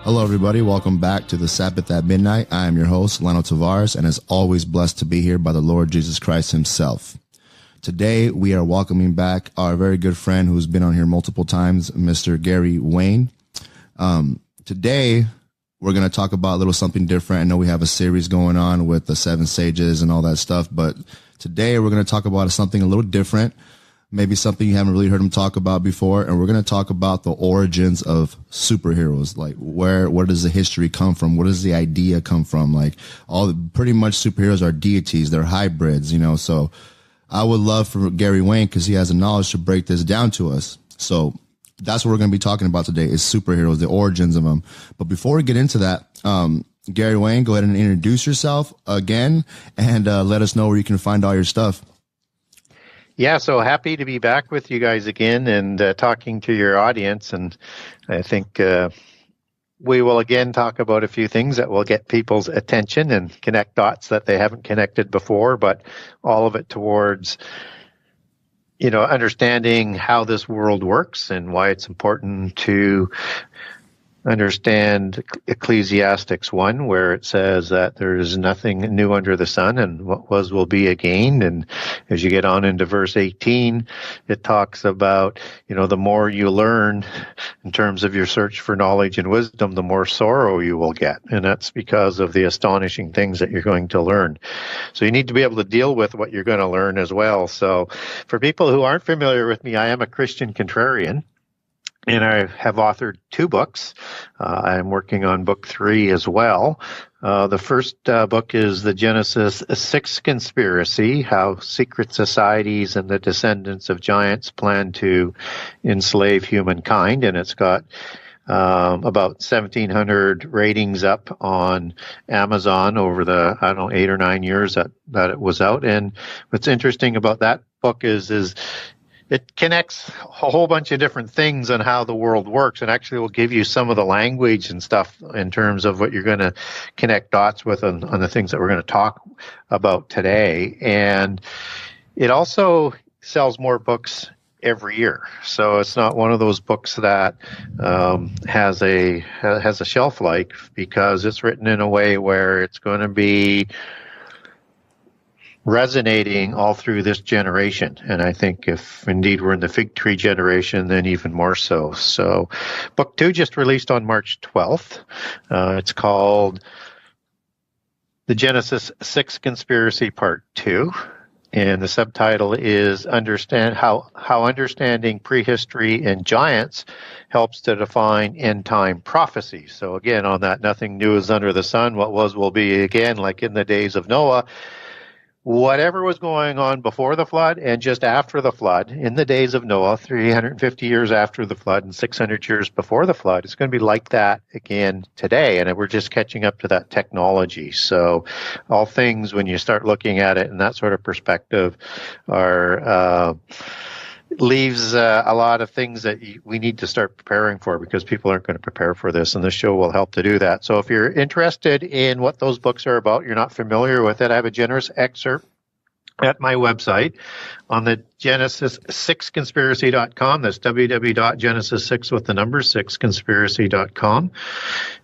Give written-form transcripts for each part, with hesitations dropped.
Hello, everybody. Welcome back to the Sabbath at Midnight. I am your host, Lionel Tavares, and as always, blessed to be here by the Lord Jesus Christ himself. Today, we are welcoming back our very good friend who's been on here multiple times, Mr. Gary Wayne. Today, we're going to talk about a little something different. I know we have a series going on with the Seven Sages and all that stuff, but today we're going to talk about something a little different. Maybe something you haven't really heard him talk about before, and we're going to talk about the origins of superheroes. Like, where does the history come from? Where does the idea come from? Like, pretty much superheroes are deities. They're hybrids, you know. So I would love for Gary Wayne, because he has the knowledge to break this down to us. So that's what we're going to be talking about today is superheroes, the origins of them. But before we get into that, Gary Wayne, go ahead and introduce yourself again and let us know where you can find all your stuff. Yeah, so happy to be back with you guys again and talking to your audience. And I think we will again talk about a few things that will get people's attention and connect dots that they haven't connected before, but all of it towards, you know, understanding how this world works and why it's important to understand Ecclesiastes 1, where it says that there is nothing new under the sun, and what was will be again. And as you get on into verse 18, it talks about, you know, the more you learn in terms of your search for knowledge and wisdom, the more sorrow you will get. And that's because of the astonishing things that you're going to learn. So you need to be able to deal with what you're going to learn as well. So for people who aren't familiar with me, I am a Christian contrarian. And I have authored 2 books. I'm working on book 3 as well. The first book is the Genesis 6 Conspiracy, How Secret Societies and the Descendants of Giants Plan to Enslave Humankind. And it's got about 1,700 ratings up on Amazon over the, 8 or 9 years that it was out. And what's interesting about that book is it connects a whole bunch of different things on how the world works, and actually will give you some of the language and stuff in terms of what you're going to connect dots with on the things that we're going to talk about today. And it also sells more books every year. So it's not one of those books that has a shelf life, because it's written in a way where it's going to be resonating all through this generation. And I think if indeed we're in the fig tree generation, then even more so. So book 2 just released on March 12th. It's called The Genesis 6 Conspiracy Part 2. And the subtitle is How Understanding Prehistory and Giants Helps to Define End-Time Prophecy. So again, on that, nothing new is under the sun. What was will be again, like in the days of Noah. Whatever was going on before the flood and just after the flood, in the days of Noah, 350 years after the flood and 600 years before the flood, it's going to be like that again today. And we're just catching up to that technology. So all things, when you start looking at it in that sort of perspective, are leaves a lot of things that we need to start preparing for, because people aren't going to prepare for this, and this show will help to do that. So if you're interested in what those books are about, you're not familiar with it, I have a generous excerpt at my website on the Genesis6conspiracy.com. That's www.genesis6 with the number 6conspiracy.com.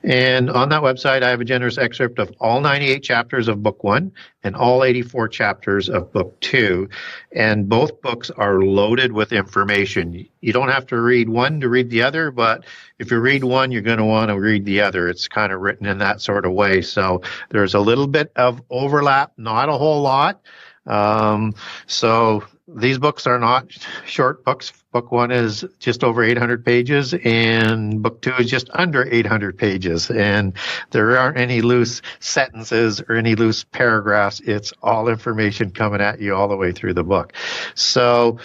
And on that website, I have a generous excerpt of all 98 chapters of book 1 and all 84 chapters of book 2. And both books are loaded with information. You don't have to read one to read the other, but if you read one, you're going to want to read the other. It's kind of written in that sort of way. So there's a little bit of overlap, not a whole lot. So these books are not short books. Book 1 is just over 800 pages, and book 2 is just under 800 pages. And there aren't any loose sentences or any loose paragraphs. It's all information coming at you all the way through the book. So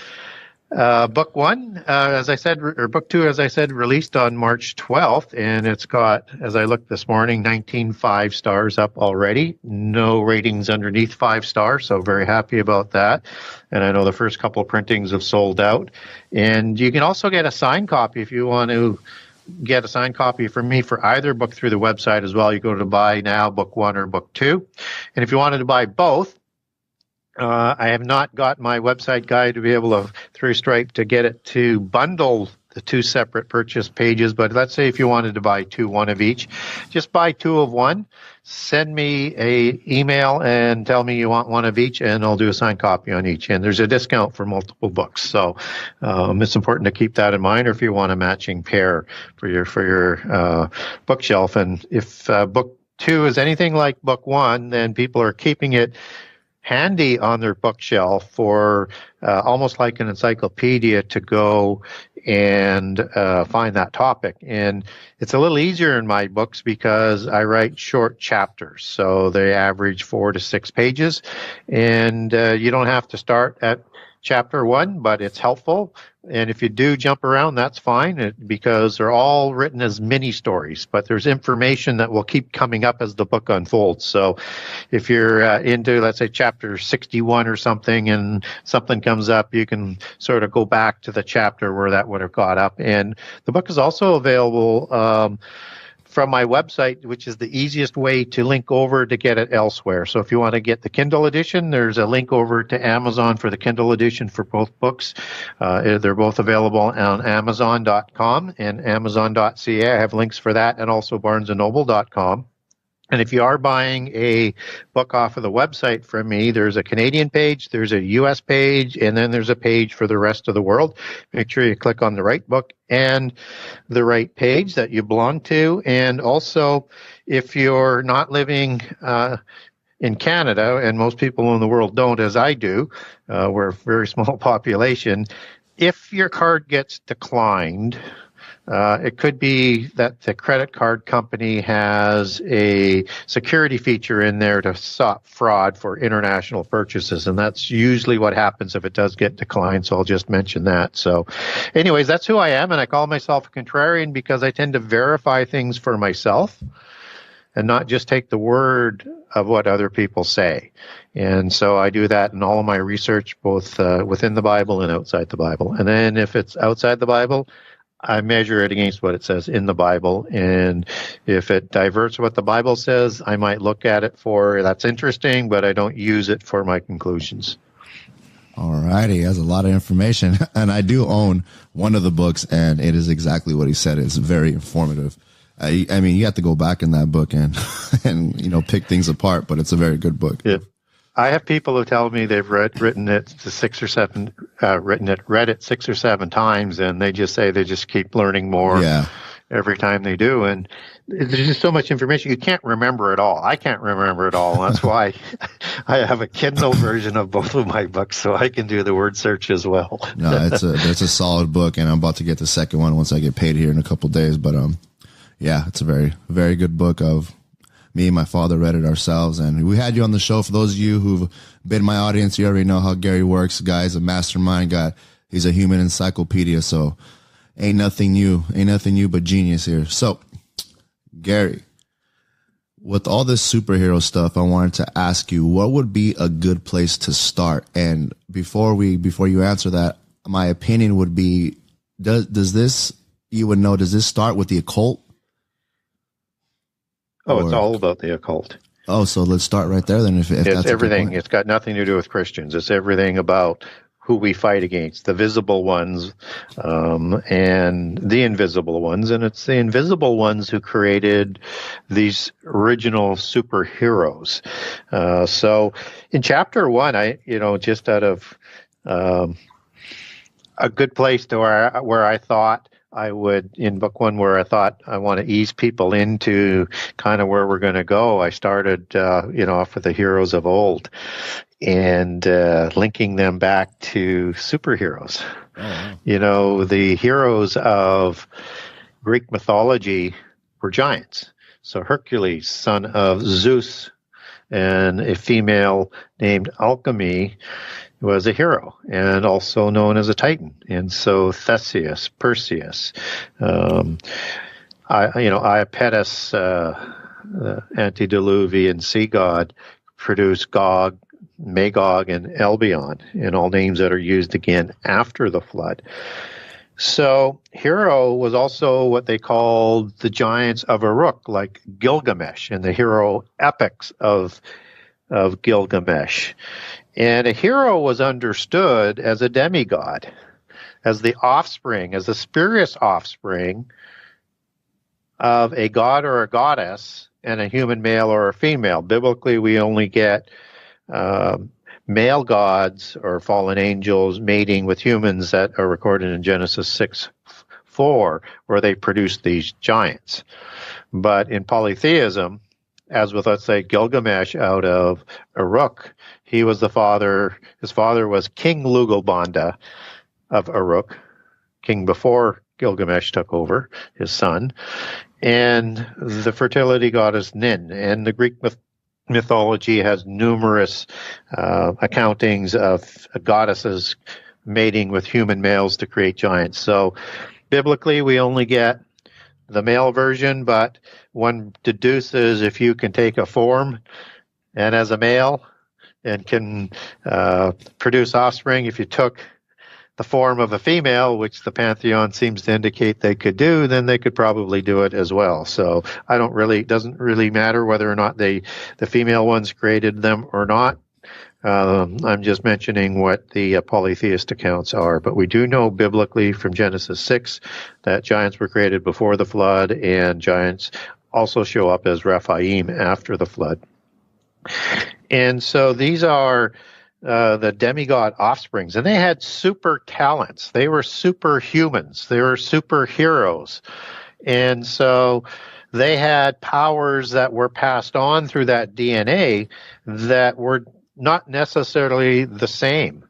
book 1, as I said, or book 2, as I said, released on March 12th, and it's got, as I looked this morning, 19 5-stars up already. No ratings underneath 5 stars, so very happy about that. And I know the first couple of printings have sold out. And you can also get a signed copy if you want to get a signed copy from me for either book through the website as well. You go to buy now, book 1 or book 2. And if you wanted to buy both, I have not got my website guide to be able to, through Stripe, to get it to bundle the two separate purchase pages, but let's say if you wanted to buy one of each, just buy two of one, send me a email and tell me you want one of each, and I'll do a signed copy on each. And there's a discount for multiple books. So it's important to keep that in mind, or if you want a matching pair for your bookshelf. And if book two is anything like book one, then people are keeping it handy on their bookshelf for almost like an encyclopedia to go and find that topic. And it's a little easier in my books because I write short chapters, so they average 4 to 6 pages, and you don't have to start at chapter 1, but it's helpful. And if you do jump around, that's fine, because they're all written as mini stories, but there's information that will keep coming up as the book unfolds. So if you're into, let's say, chapter 61 or something, and something comes up, you can sort of go back to the chapter where that would have got up. And the book is also available from my website, which is the easiest way to link over to get it elsewhere. So if you want to get the Kindle edition, there's a link over to Amazon for the Kindle edition for both books. They're both available on Amazon.com and Amazon.ca. I have links for that, and also BarnesandNoble.com. And if you are buying a book off of the website from me, there's a Canadian page, there's a U.S. page, and then there's a page for the rest of the world. Make sure you click on the right book and the right page that you belong to. And also, if you're not living in Canada, and most people in the world don't, as I do, we're a very small population, if your card gets declined, it could be that the credit card company has a security feature in there to stop fraud for international purchases, and that's usually what happens if it does get declined, so I'll just mention that. So anyways, that's who I am, and I call myself a contrarian because I tend to verify things for myself and not just take the word of what other people say. And so I do that in all of my research, both within the Bible and outside the Bible. And then if it's outside the Bible, I measure it against what it says in the Bible, and if it diverts what the Bible says, I might look at it for, that's interesting, but I don't use it for my conclusions. All righty. That's a lot of information. And I do own one of the books, and it is exactly what he said. It's very informative. I mean, you have to go back in that book and pick things apart, but it's a very good book. Yeah. I have people who tell me they've read it 6 or 7 times, and they just say they just keep learning more every time they do. And there's just so much information. You can't remember it all. I can't remember it all. And that's why I have a Kindle version of both of my books, so I can do the word search as well. No, it's a solid book, and I'm about to get the second one once I get paid here in a couple of days. But yeah, it's a very, very good book. Me and my father read it ourselves, and we had you on the show. For those of you who've been my audience, you already know how Gary works. Guy's a mastermind guy. He's a human encyclopedia, so ain't nothing new but genius here. So, Gary, with all this superhero stuff, I wanted to ask you, what would be a good place to start? And before you answer that, my opinion would be, does this start with the occult? Oh, it's all about the occult. Oh, so let's start right there then. If it's that's everything. It's got nothing to do with Christians. It's everything about who we fight against, the visible ones and the invisible ones. And it's the invisible ones who created these original superheroes. So in chapter 1, just out of a good place to where I thought I would, in book 1, where I thought I want to ease people into kind of where we're going to go, I started, off with the heroes of old and linking them back to superheroes. Oh, wow. The heroes of Greek mythology were giants. So Hercules, son of Zeus, and a female named Alchemy, was a hero and also known as a Titan. And so Theseus, Perseus, Iapetus, the antediluvian sea god, produced Gog, Magog, and Albion, and all names that are used again after the flood. So hero was also what they called the giants of Uruk, like Gilgamesh and the hero epics of Gilgamesh. And a hero was understood as a demigod, as the offspring, as the spurious offspring of a god or a goddess and a human male or a female. Biblically, we only get male gods or fallen angels mating with humans that are recorded in Genesis 6:4, where they produce these giants. But in polytheism, as with, let's say, Gilgamesh out of Uruk, he was the father, his father was King Lugalbanda of Uruk, king before Gilgamesh took over, his son, and the fertility goddess Nin. And the Greek mythology has numerous accountings of goddesses mating with human males to create giants. So biblically, we only get the male version, but one deduces if you can take a form and as a male and can produce offspring, if you took the form of a female, which the pantheon seems to indicate they could do, then they could probably do it as well. So it doesn't really matter whether or not the female ones created them or not. I'm just mentioning what the polytheist accounts are. But we do know biblically from Genesis 6 that giants were created before the flood, and giants also show up as Rephaim after the flood. And so these are the demigod offsprings, and they had super talents. They were superhumans. They were superheroes. And so they had powers that were passed on through that DNA that were not necessarily the same.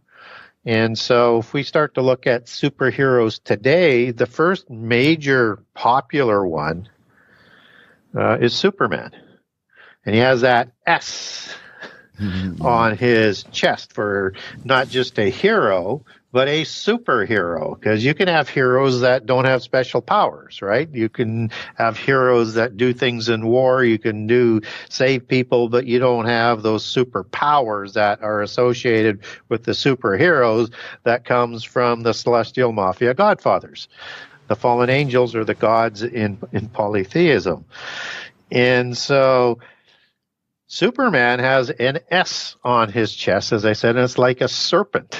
And so if we start to look at superheroes today, the first major popular one is Superman. And he has that S on his chest for not just a hero, but a superhero. Because you can have heroes that don't have special powers, right? You can have heroes that do things in war. You can save people, but you don't have those superpowers that are associated with the superheroes that comes from the celestial mafia godfathers. The fallen angels are the gods in polytheism. And so Superman has an S on his chest, as I said, and it's like a serpent.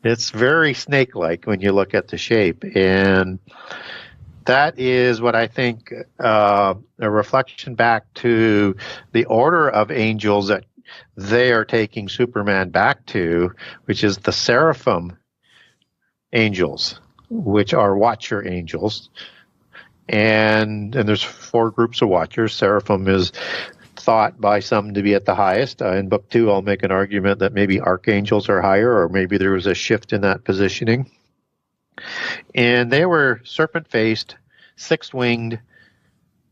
It's very snake-like when you look at the shape. And that is what I think a reflection back to the order of angels that they are taking Superman back to, which is the seraphim angels, which are watcher angels. And there's 4 groups of watchers. Seraphim is thought by some to be at the highest. In book 2, I'll make an argument that maybe archangels are higher, or maybe there was a shift in that positioning. And they were serpent-faced, 6-winged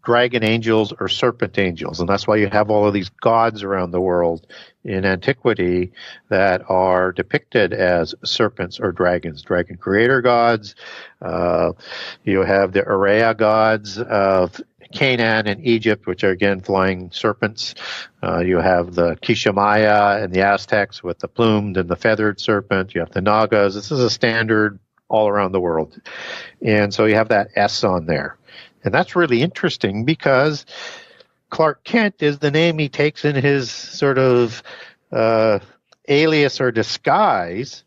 dragon angels or serpent angels. And that's why you have all of these gods around the world in antiquity that are depicted as serpents or dragons, dragon creator gods. You have the Area gods of Canaan and Egypt, which are again flying serpents. You have the Kishamaya and the Aztecs with the plumed and the feathered serpent. You have the Nagas. This is a standard all around the world. And so you have that S on there. And that's really interesting because Clark Kent is the name he takes in his sort of alias or disguise,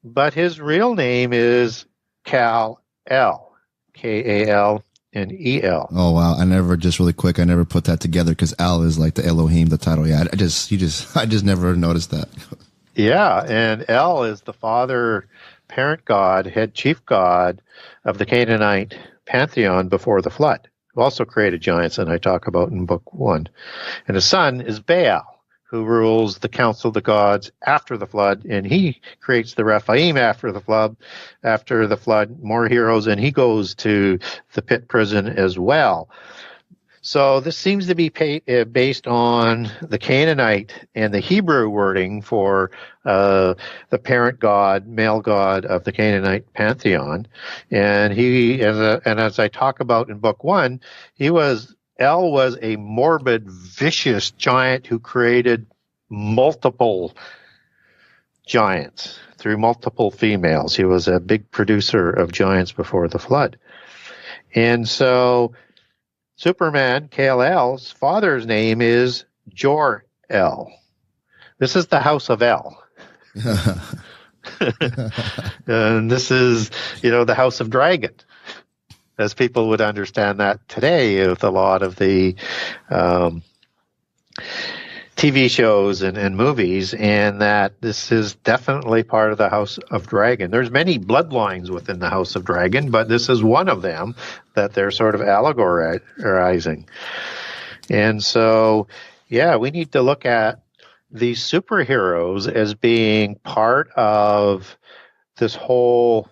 but his real name is Kal-El, K-A-L. and E-L. Oh wow! I never put that together because El is like the Elohim, the title. Yeah, I just never noticed that. Yeah, and El is the father, parent god, head chief god of the Canaanite pantheon before the flood, who also created giants, and I talk about in book 1. And his son is Baal, who rules the council of the gods after the flood, and he creates the Rephaim after the flood. After the flood, more heroes, and he goes to the pit prison as well. So this seems to be based on the Canaanite and the Hebrew wording for the parent god, male god of the Canaanite pantheon. And as I talk about in book 1, El was a morbid, vicious giant who created multiple giants through multiple females. He was a big producer of giants before the flood. And so Superman, Kal-El's father's name is Jor-El. This is the house of El. And this is, the House of Dragon, as people would understand that today with a lot of the TV shows and movies, and that this is definitely part of the House of Dragon. There's many bloodlines within the House of Dragon, but this is one of them that they're sort of allegorizing. And so, we need to look at these superheroes as being part of this whole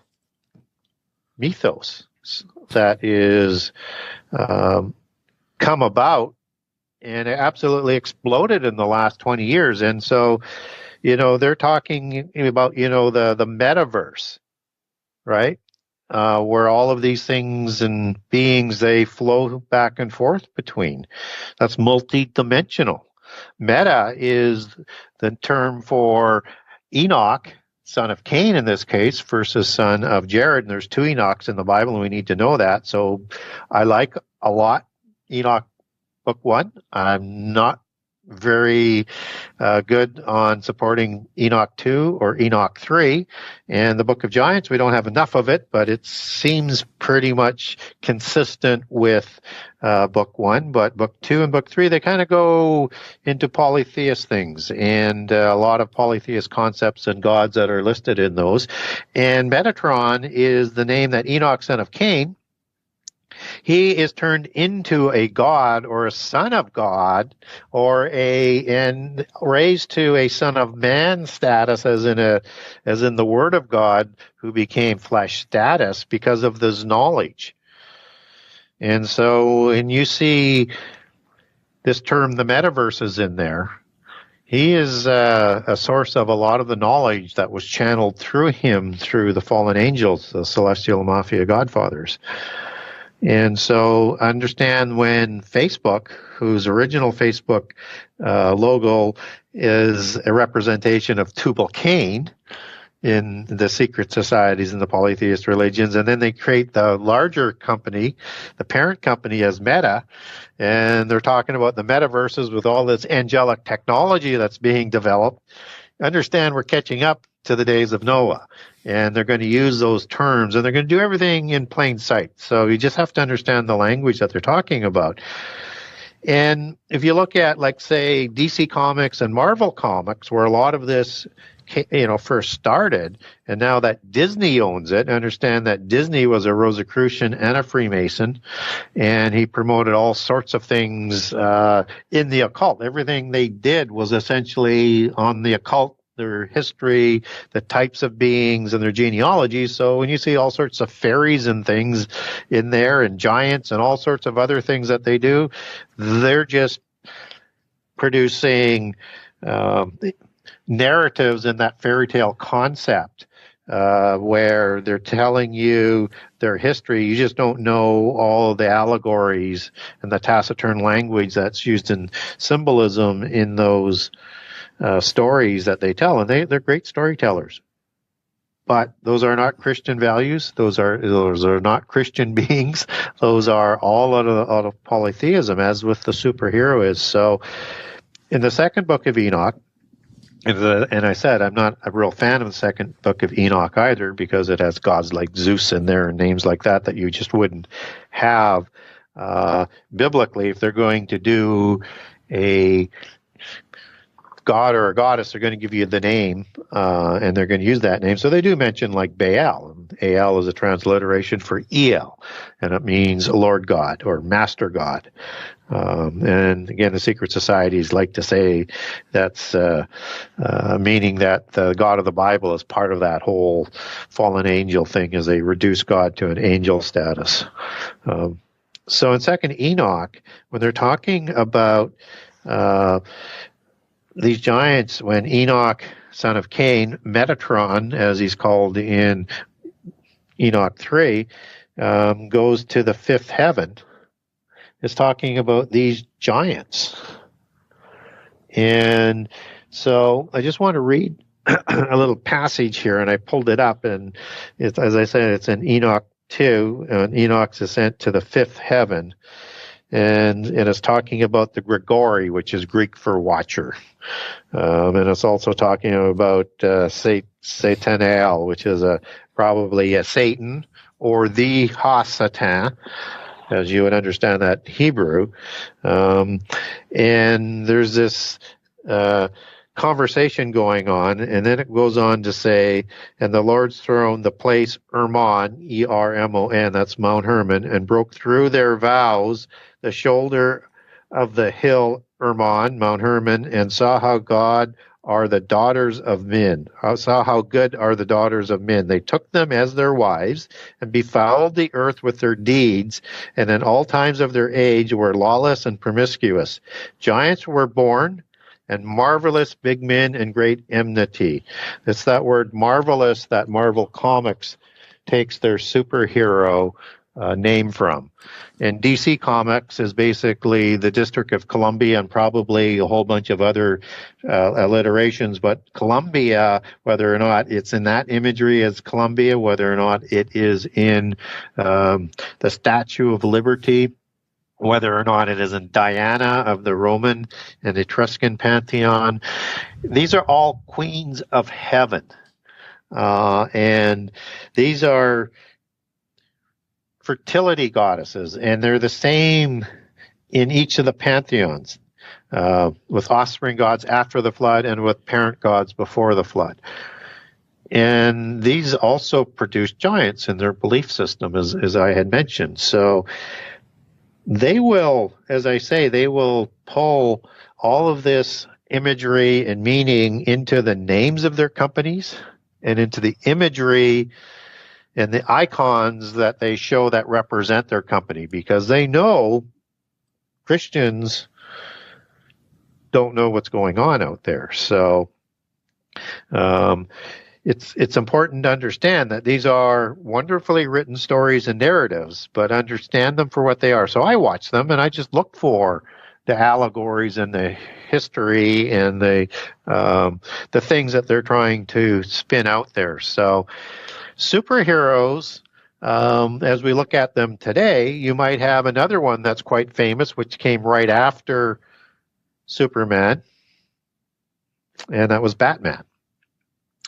mythos that is come about, and it absolutely exploded in the last 20 years. And so, they're talking about, the metaverse, right? Where all of these things and beings, they flow back and forth between. That's multi-dimensional. Meta is the term for Enoch, son of Cain in this case, versus son of Jared. And there's two Enochs in the Bible, and we need to know that. So I like a lot Enoch Book 1. I'm not very good on supporting Enoch 2 or Enoch 3. And the Book of Giants, we don't have enough of it, but it seems pretty much consistent with Book 1. But Book 2 and Book 3, they kind of go into polytheist things, and a lot of polytheist concepts and gods that are listed in those. And Metatron is the name that Enoch, son of Cain, he is turned into a god or a son of God, and raised to a son of man status, as in the Word of God, who became flesh status because of this knowledge. And so, and you see this term, the metaverse, is in there. He is a source of a lot of the knowledge that was channeled through him through the fallen angels, the celestial mafia godfathers. And so understand when Facebook, whose original Facebook logo is a representation of Tubal Cain in the secret societies and the polytheist religions, and then they create the larger company, the parent company, as Meta, and they're talking about the metaverses with all this angelic technology that's being developed. Understand we're catching up to the days of Noah, and they're going to use those terms, and they're going to do everything in plain sight. So you just have to understand the language that they're talking about. And if you look at, like, say, DC Comics and Marvel Comics, where a lot of this, first started, and now that Disney owns it, understand that Disney was a Rosicrucian and a Freemason, and he promoted all sorts of things in the occult. Everything they did was essentially on the occult, their history, the types of beings, and their genealogy. So when you see all sorts of fairies and things in there, and giants and all sorts of other things that they do, they're just producing narratives in that fairy tale concept, where they're telling you their history. You just don't know all the allegories and the taciturn language that's used in symbolism in those stories that they tell, and they're great storytellers. But those are not Christian values. Those are not Christian beings. Those are all out of polytheism, as with the superhero is. So, in the second book of Enoch, and I said I'm not a real fan of the second book of Enoch either, because it has gods like Zeus in there and names like that you just wouldn't have biblically. If they're going to do a god or a goddess, they're going to give you the name, and they're going to use that name. So they do mention, like, Baal. Baal is a transliteration for El, and it means Lord God or Master God. And again, the secret societies like to say that's meaning that the God of the Bible is part of that whole fallen angel thing, as they reduce God to an angel status. So in second Enoch, when they're talking about these giants, when Enoch, son of Cain, Metatron, as he's called in Enoch 3, goes to the fifth heaven, is talking about these giants. And so I just want to read a little passage here, and I pulled it up, and it's, as I said, it's in Enoch 2, Enoch's ascent to the fifth heaven. and it's talking about the Gregory, which is Greek for watcher. And it's also talking about Satanael, which is probably a Satan, or the Ha-Satan, as you would understand that Hebrew. And there's this conversation going on, and then it goes on to say, and the Lord's throne, the place Hermon, E-R-M-O-N, that's Mount Hermon, and broke through their vows the shoulder of the hill Hermon, Mount Hermon, and saw how God are the daughters of men. Saw how good are the daughters of men. They took them as their wives and befouled the earth with their deeds, and in all times of their age were lawless and promiscuous. Giants were born, and marvelous big men and great enmity. It's that word marvelous that Marvel Comics takes their superhero name from. And DC Comics is basically the District of Columbia and probably a whole bunch of other alliterations, but Columbia, whether or not it's in that imagery as Columbia, whether or not it is in the Statue of Liberty, whether or not it is in Diana of the Roman and Etruscan pantheon. These are all queens of heaven. And these are fertility goddesses, and they're the same in each of the pantheons, with offspring gods after the flood and with parent gods before the flood. And these also produce giants in their belief system, as I had mentioned. So they will, as I say, they will pull all of this imagery and meaning into the names of their companies and into the imagery and the icons that they show that represent their company, because they know Christians don't know what's going on out there. So it's important to understand that these are wonderfully written stories and narratives, but understand them for what they are. So I watch them and I just look for the allegories and the history and the things that they're trying to spin out there. So superheroes, as we look at them today, you might have another one that's quite famous, which came right after Superman, and that was Batman.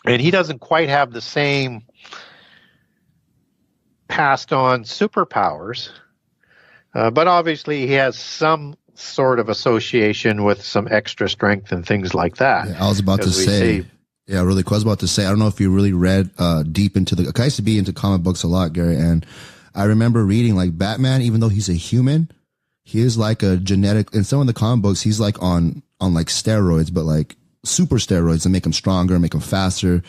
And he doesn't quite have the same passed on superpowers, but obviously he has some sort of association with some extra strength and things like that. Yeah, I was about to say, yeah, really quick. I was about to say, I don't know if you really read deep into the, I used to be into comic books a lot, Gary, and I remember reading like Batman, even though he's a human, he is like a genetic, in some of the comic books, he's like on like steroids, but like super steroids to make him stronger, make him faster,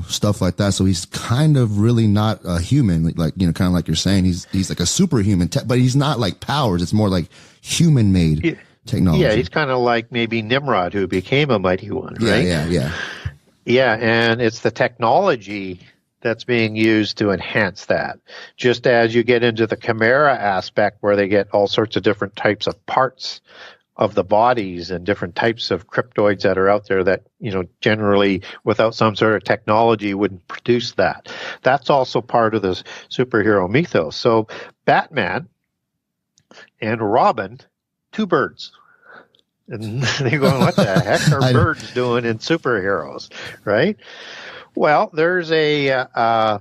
stuff like that. So he's kind of really not a human, like kind of like you're saying, he's like a superhuman, but he's not like powers. It's more like human made technology. Yeah, he's kind of like maybe Nimrod, who became a mighty one, right? Yeah, and it's the technology that's being used to enhance that. Just as you get into the chimera aspect, where they get all sorts of different types of parts of the bodies and different types of cryptoids that are out there that, generally without some sort of technology wouldn't produce that. That's also part of the superhero mythos. So Batman and Robin, two birds. And you're going, what the heck are birds doing in superheroes, right? Well, there's a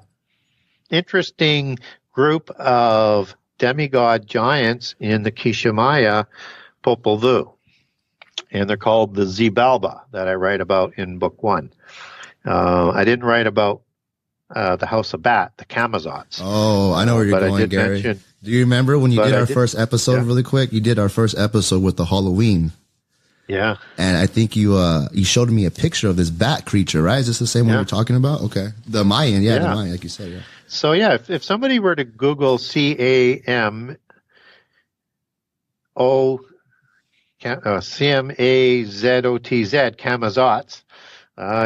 interesting group of demigod giants in the Kishimaya Popol Vuh, and they're called the Xibalba that I write about in book 1. I didn't write about the House of Bat, the Camazots. Oh, I know where you're going, Gary. Do you remember when you did our first episode, really quick? You did our first episode with the Halloween. Yeah. And I think you showed me a picture of this bat creature, right? Is this the same one we're talking about? Okay. The Mayan, the Mayan, like you said, yeah. So, yeah, if somebody were to Google CAMAZOTZ, Camazots,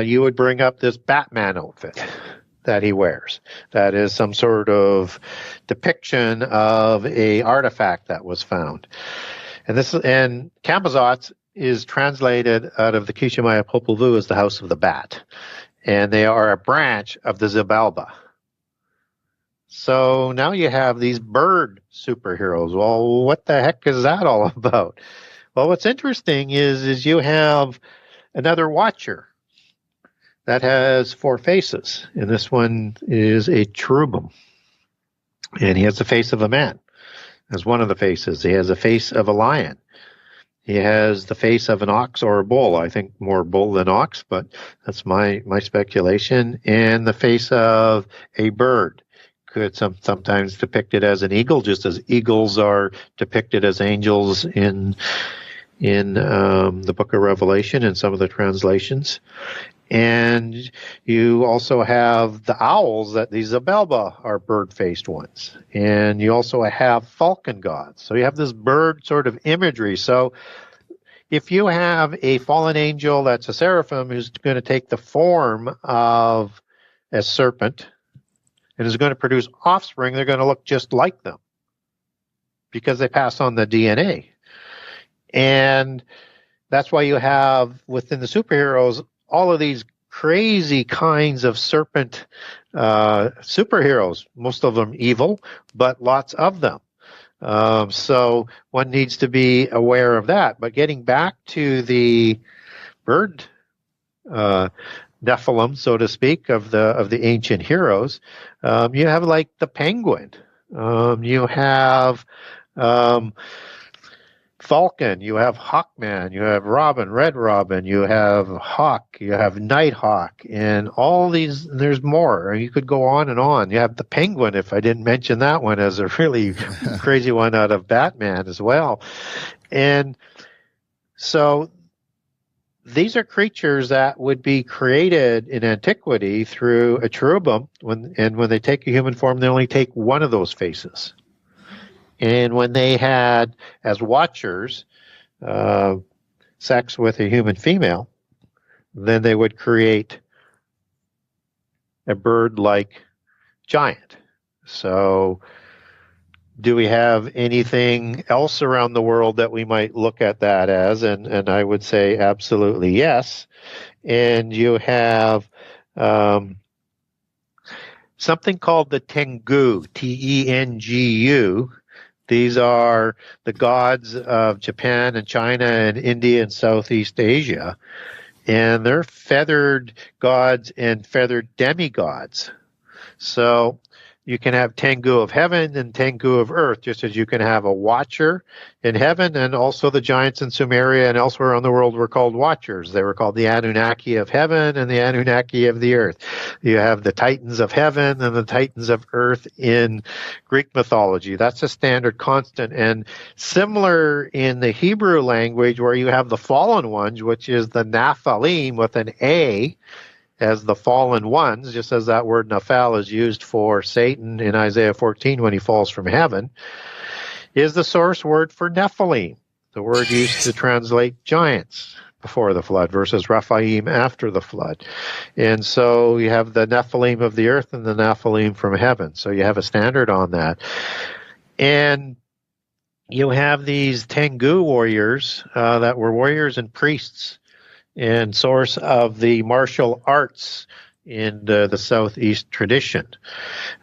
you would bring up this Batman outfit that he wears. That is some sort of depiction of a artifact that was found. And Camazots is translated out of the Kishimaya Popol Vuh as the House of the Bat. And they are a branch of the Xibalba. So now you have these bird superheroes. Well, what the heck is that all about? Well, what's interesting is you have another watcher that has 4 faces, and this one is a cherubim, and he has the face of a man as one of the faces. He has the face of a lion. He has the face of an ox or a bull. I think more bull than ox, but that's my speculation. And the face of a bird. Could sometimes depicted as an eagle, just as eagles are depicted as angels in the book of Revelation and some of the translations. And you also have the owls, that these Zabelba are bird-faced ones. And you also have falcon gods. So you have this bird sort of imagery. So if you have a fallen angel that's a seraphim who's going to take the form of a serpent and is going to produce offspring, they're going to look just like them because they pass on the DNA. And that's why you have within the superheroes all of these crazy kinds of serpent superheroes, most of them evil, but lots of them. So one needs to be aware of that. But getting back to the bird Nephilim, so to speak, of the ancient heroes, you have like the penguin. You have Falcon, you have Hawkman, you have Robin, Red Robin, you have Hawk, you have Nighthawk, and all these, there's more. You could go on and on. You have the Penguin, if I didn't mention that one, as a really crazy one out of Batman as well. And so these are creatures that would be created in antiquity through a cherubim, when they take a human form, they only take one of those faces. And when they had, as watchers, sex with a human female, then they would create a bird-like giant. So do we have anything else around the world that we might look at that as? And I would say absolutely yes. And you have something called the Tengu, Tengu. These are the gods of Japan and China and India and Southeast Asia. And they're feathered gods and feathered demigods. So you can have Tengu of heaven and Tengu of earth, just as you can have a watcher in heaven, and also the giants in Sumeria and elsewhere around the world were called watchers. They were called the Anunnaki of heaven and the Anunnaki of the earth. You have the Titans of heaven and the Titans of earth in Greek mythology. That's a standard constant. And similar in the Hebrew language, where you have the fallen ones, which is the Nephilim with an A, as the fallen ones, just as that word Nephal is used for Satan in Isaiah 14 when he falls from heaven, is the source word for Nephilim, the word used to translate giants before the flood versus Rephaim after the flood. And so you have the Nephilim of the earth and the Nephilim from heaven. So you have a standard on that. And you have these Tengu warriors that were warriors and priests, and source of the martial arts in the Southeast tradition,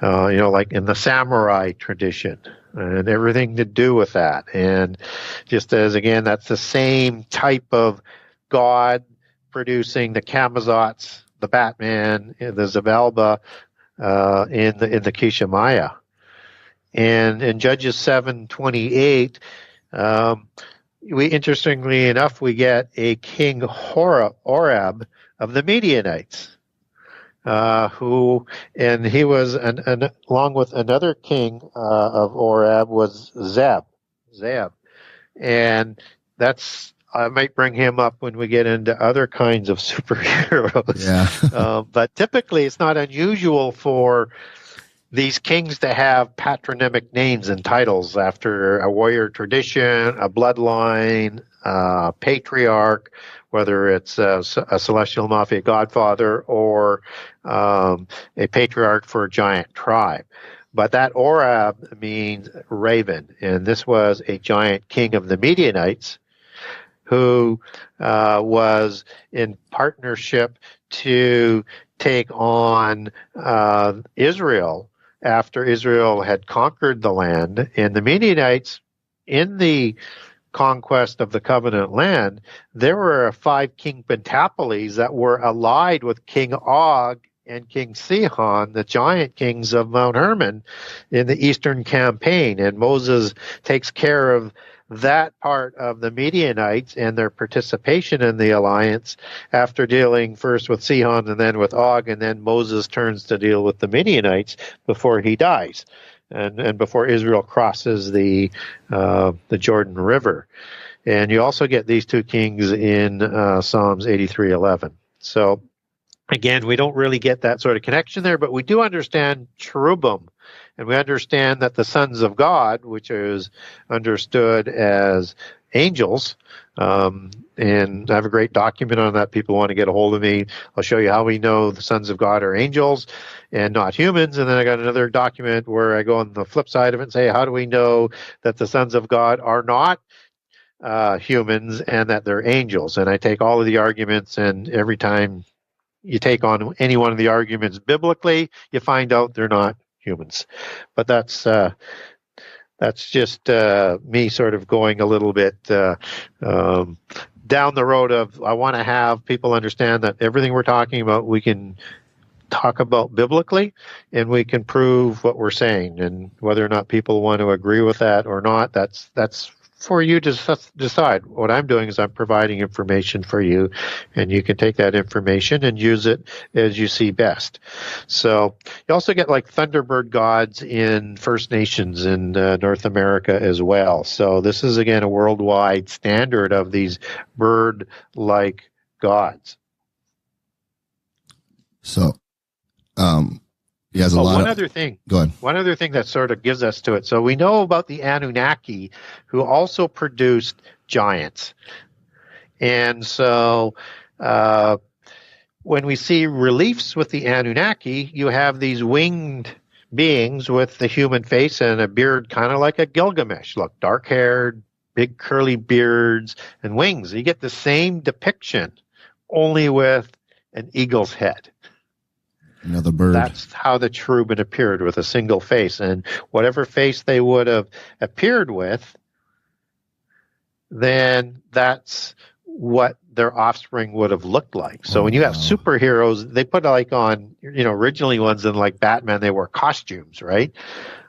like in the samurai tradition, and everything to do with that. And just as, again, that's the same type of god producing the Kamazots, the Batman, the Zabelba in the Kishimaya. And in Judges 7:28, interestingly enough, we get a king Orab of the Midianites, he was, along with another king of Orab, was Zeb. And I might bring him up when we get into other kinds of superheroes. Yeah. But typically, it's not unusual for these kings to have patronymic names and titles after a warrior tradition, a bloodline, a patriarch, whether it's a celestial mafia godfather or a patriarch for a giant tribe. But that Orab means raven, and this was a giant king of the Midianites who was in partnership to take on Israel after Israel had conquered the land. And the Midianites, in the conquest of the covenant land, there were 5 king pentateuchs that were allied with King Og and King Sihon, the giant kings of Mount Hermon, in the Eastern campaign. And Moses takes care of that part of the Midianites and their participation in the alliance after dealing first with Sihon and then with Og, and then Moses turns to deal with the Midianites before he dies and before Israel crosses the Jordan River. And you also get these 2 kings in Psalms 83:11. So again, we don't really get that sort of connection there, but we do understand cherubim. And we understand that the sons of God, which is understood as angels, and I have a great document on that. People want to get a hold of me. I'll show you how we know the sons of God are angels and not humans. And then I got another document where I go on the flip side of it and say, how do we know that the sons of God are not humans and that they're angels? And I take all of the arguments, and every time you take on any one of the arguments biblically, you find out they're not humans. But that's just me sort of going a little bit down the road of, I want to have people understand that everything we're talking about, we can talk about biblically, and we can prove what we're saying. And whether or not people want to agree with that or not, that's for you to decide. What I'm doing is I'm providing information for you, and you can take that information and use it as you see best. So you also get like Thunderbird gods in First Nations in North America as well. So this is, again, a worldwide standard of these bird-like gods. So, he has a lot. One other thing. Go ahead. One other thing that sort of gives us to it. So we know about the Anunnaki, who also produced giants. And so when we see reliefs with the Anunnaki, you have these winged beings with the human face and a beard kind of like a Gilgamesh. Look, dark-haired, big curly beards, and wings. You get the same depiction, only with an eagle's head. Another bird. That's how the cherubim appeared, with a single face. And whatever face they would have appeared with, then that's what their offspring would have looked like. So when you have superheroes, they put like on, originally ones in like Batman, they wore costumes, right?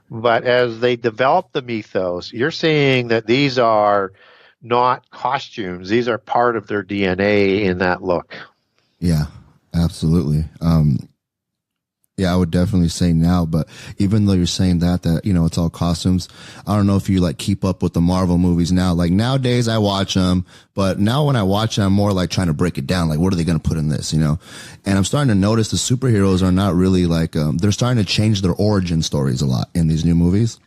But as they develop the mythos, you're seeing that these are not costumes. These are part of their DNA in that look. Yeah, absolutely. Yeah, I would definitely say now, but even though you're saying that, it's all costumes, I don't know if you like keep up with the Marvel movies now. Like nowadays I watch them, but now when I watch them, I'm more like trying to break it down. Like, what are they going to put in this, And I'm starting to notice the superheroes are not really like, they're starting to change their origin stories a lot in these new movies.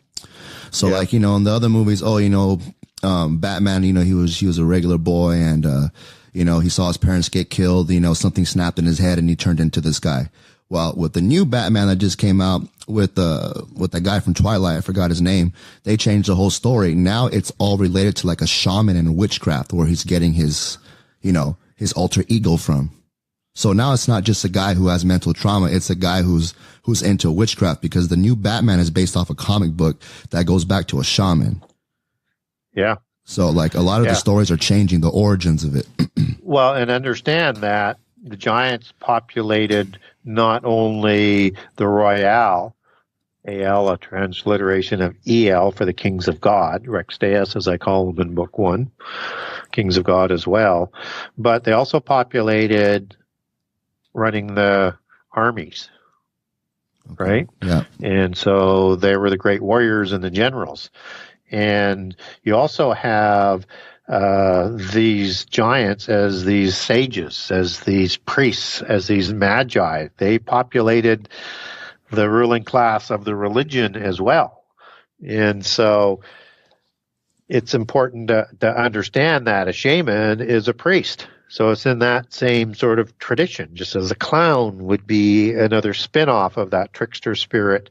So in the other movies, Batman, he was a regular boy and, he saw his parents get killed, something snapped in his head and he turned into this guy. Well, with the new Batman that just came out with the guy from Twilight, I forgot his name, they changed the whole story. Now it's all related to like a shaman and witchcraft where he's getting his alter ego from. So now it's not just a guy who has mental trauma. It's a guy who's into witchcraft, because the new Batman is based off a comic book that goes back to a shaman. Yeah. So like a lot of the stories are changing the origins of it. Well, and understand that the giants populated not only the Royale, AL, a transliteration of EL for the Kings of God, Rex Deus, as I call them in Book 1, Kings of God as well, but they also populated running the armies, right? Yeah. And so they were the great warriors and the generals. And you also have these giants as these sages, as these priests, as these magi. They populated the ruling class of the religion as well. And so it's important to understand that a shaman is a priest. So it's in that same sort of tradition, just as a clown would be another spin-off of that trickster spirit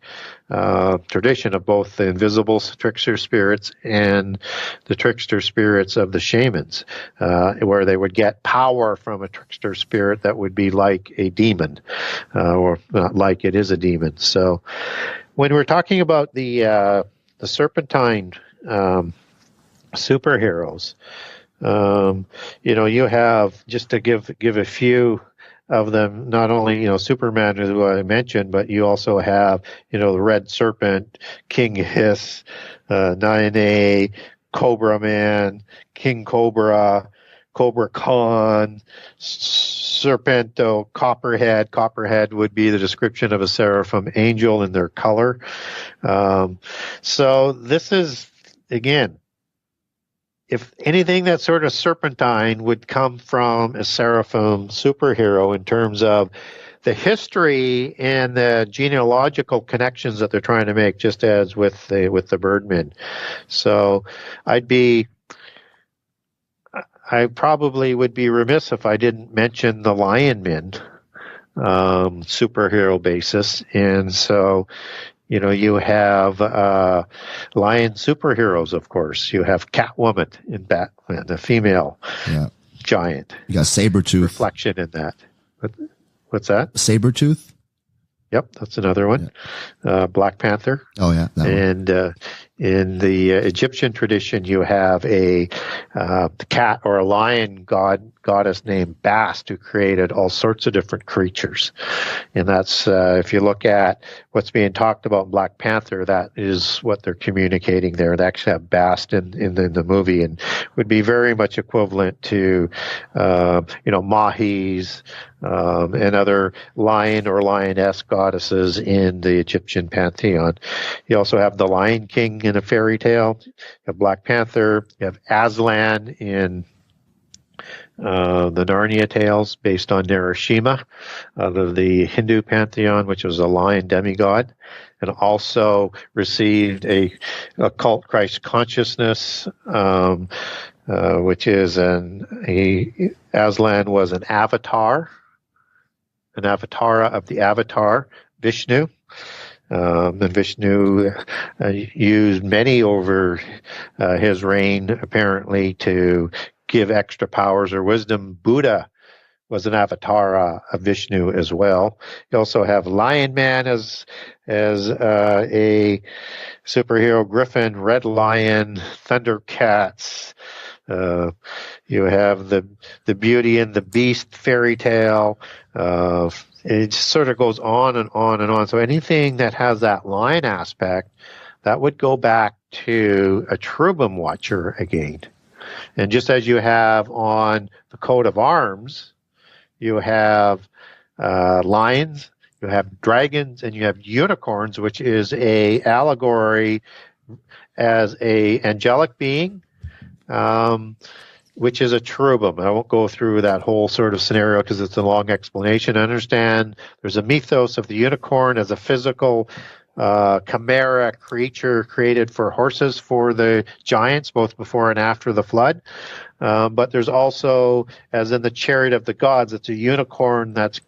tradition of both the invisible trickster spirits and the trickster spirits of the shamans, where they would get power from a trickster spirit that would be like a demon, or not like, it is a demon. So When we're talking about the Serpentine superheroes, you have, just to give a few of them, not only, Superman, who I mentioned, but you also have, the Red Serpent, King Hiss, Nine-A, Cobra Man, King Cobra, Cobra Khan, Serpento, Copperhead. Copperhead would be the description of a seraphim angel in their color. So this is, again, if anything that's sort of serpentine would come from a seraphim superhero in terms of the history and the genealogical connections that they're trying to make, just as with the Birdmen. So I probably would be remiss if I didn't mention the Lion Men superhero basis. And so, you have lion superheroes, of course. You have Catwoman in Batman, the female giant. You got Sabretooth. Reflection in that. What's that? Sabretooth? Yep, that's another one. Yeah. Black Panther. Oh, yeah. And in the Egyptian tradition, you have a cat or a lion goddess named Bast, who created all sorts of different creatures. And that's, if you look at what's being talked about in Black Panther, that is what they're communicating there. They actually have Bast in the movie, and would be very much equivalent to, Mahis, and other lion or lioness goddesses in the Egyptian pantheon. You also have the Lion King in a fairy tale. You have Black Panther. You have Aslan in the Narnia tales, based on Narashima, the Hindu pantheon, which was a lion demigod, and also received a occult Christ consciousness, which is Aslan was an avatar. An avatara of the avatar, Vishnu. And Vishnu used many over his reign, apparently, to give extra powers or wisdom. Buddha was an avatar of Vishnu as well. You also have Lion Man as a superhero, Griffin, Red Lion, Thundercats. You have the Beauty and the Beast fairy tale. It just sort of goes on and on and on. So anything that has that lion aspect, that would go back to a Cherubim Watcher again. And just as you have on the coat of arms, you have lions, you have dragons, and you have unicorns, which is a allegory as a angelic being, which is a cherubim. I won't go through that whole sort of scenario because it's a long explanation. I understand there's a mythos of the unicorn as a physical chimera creature created for horses for the giants, both before and after the flood. But there's also, as in the chariot of the gods, it's a unicorn that's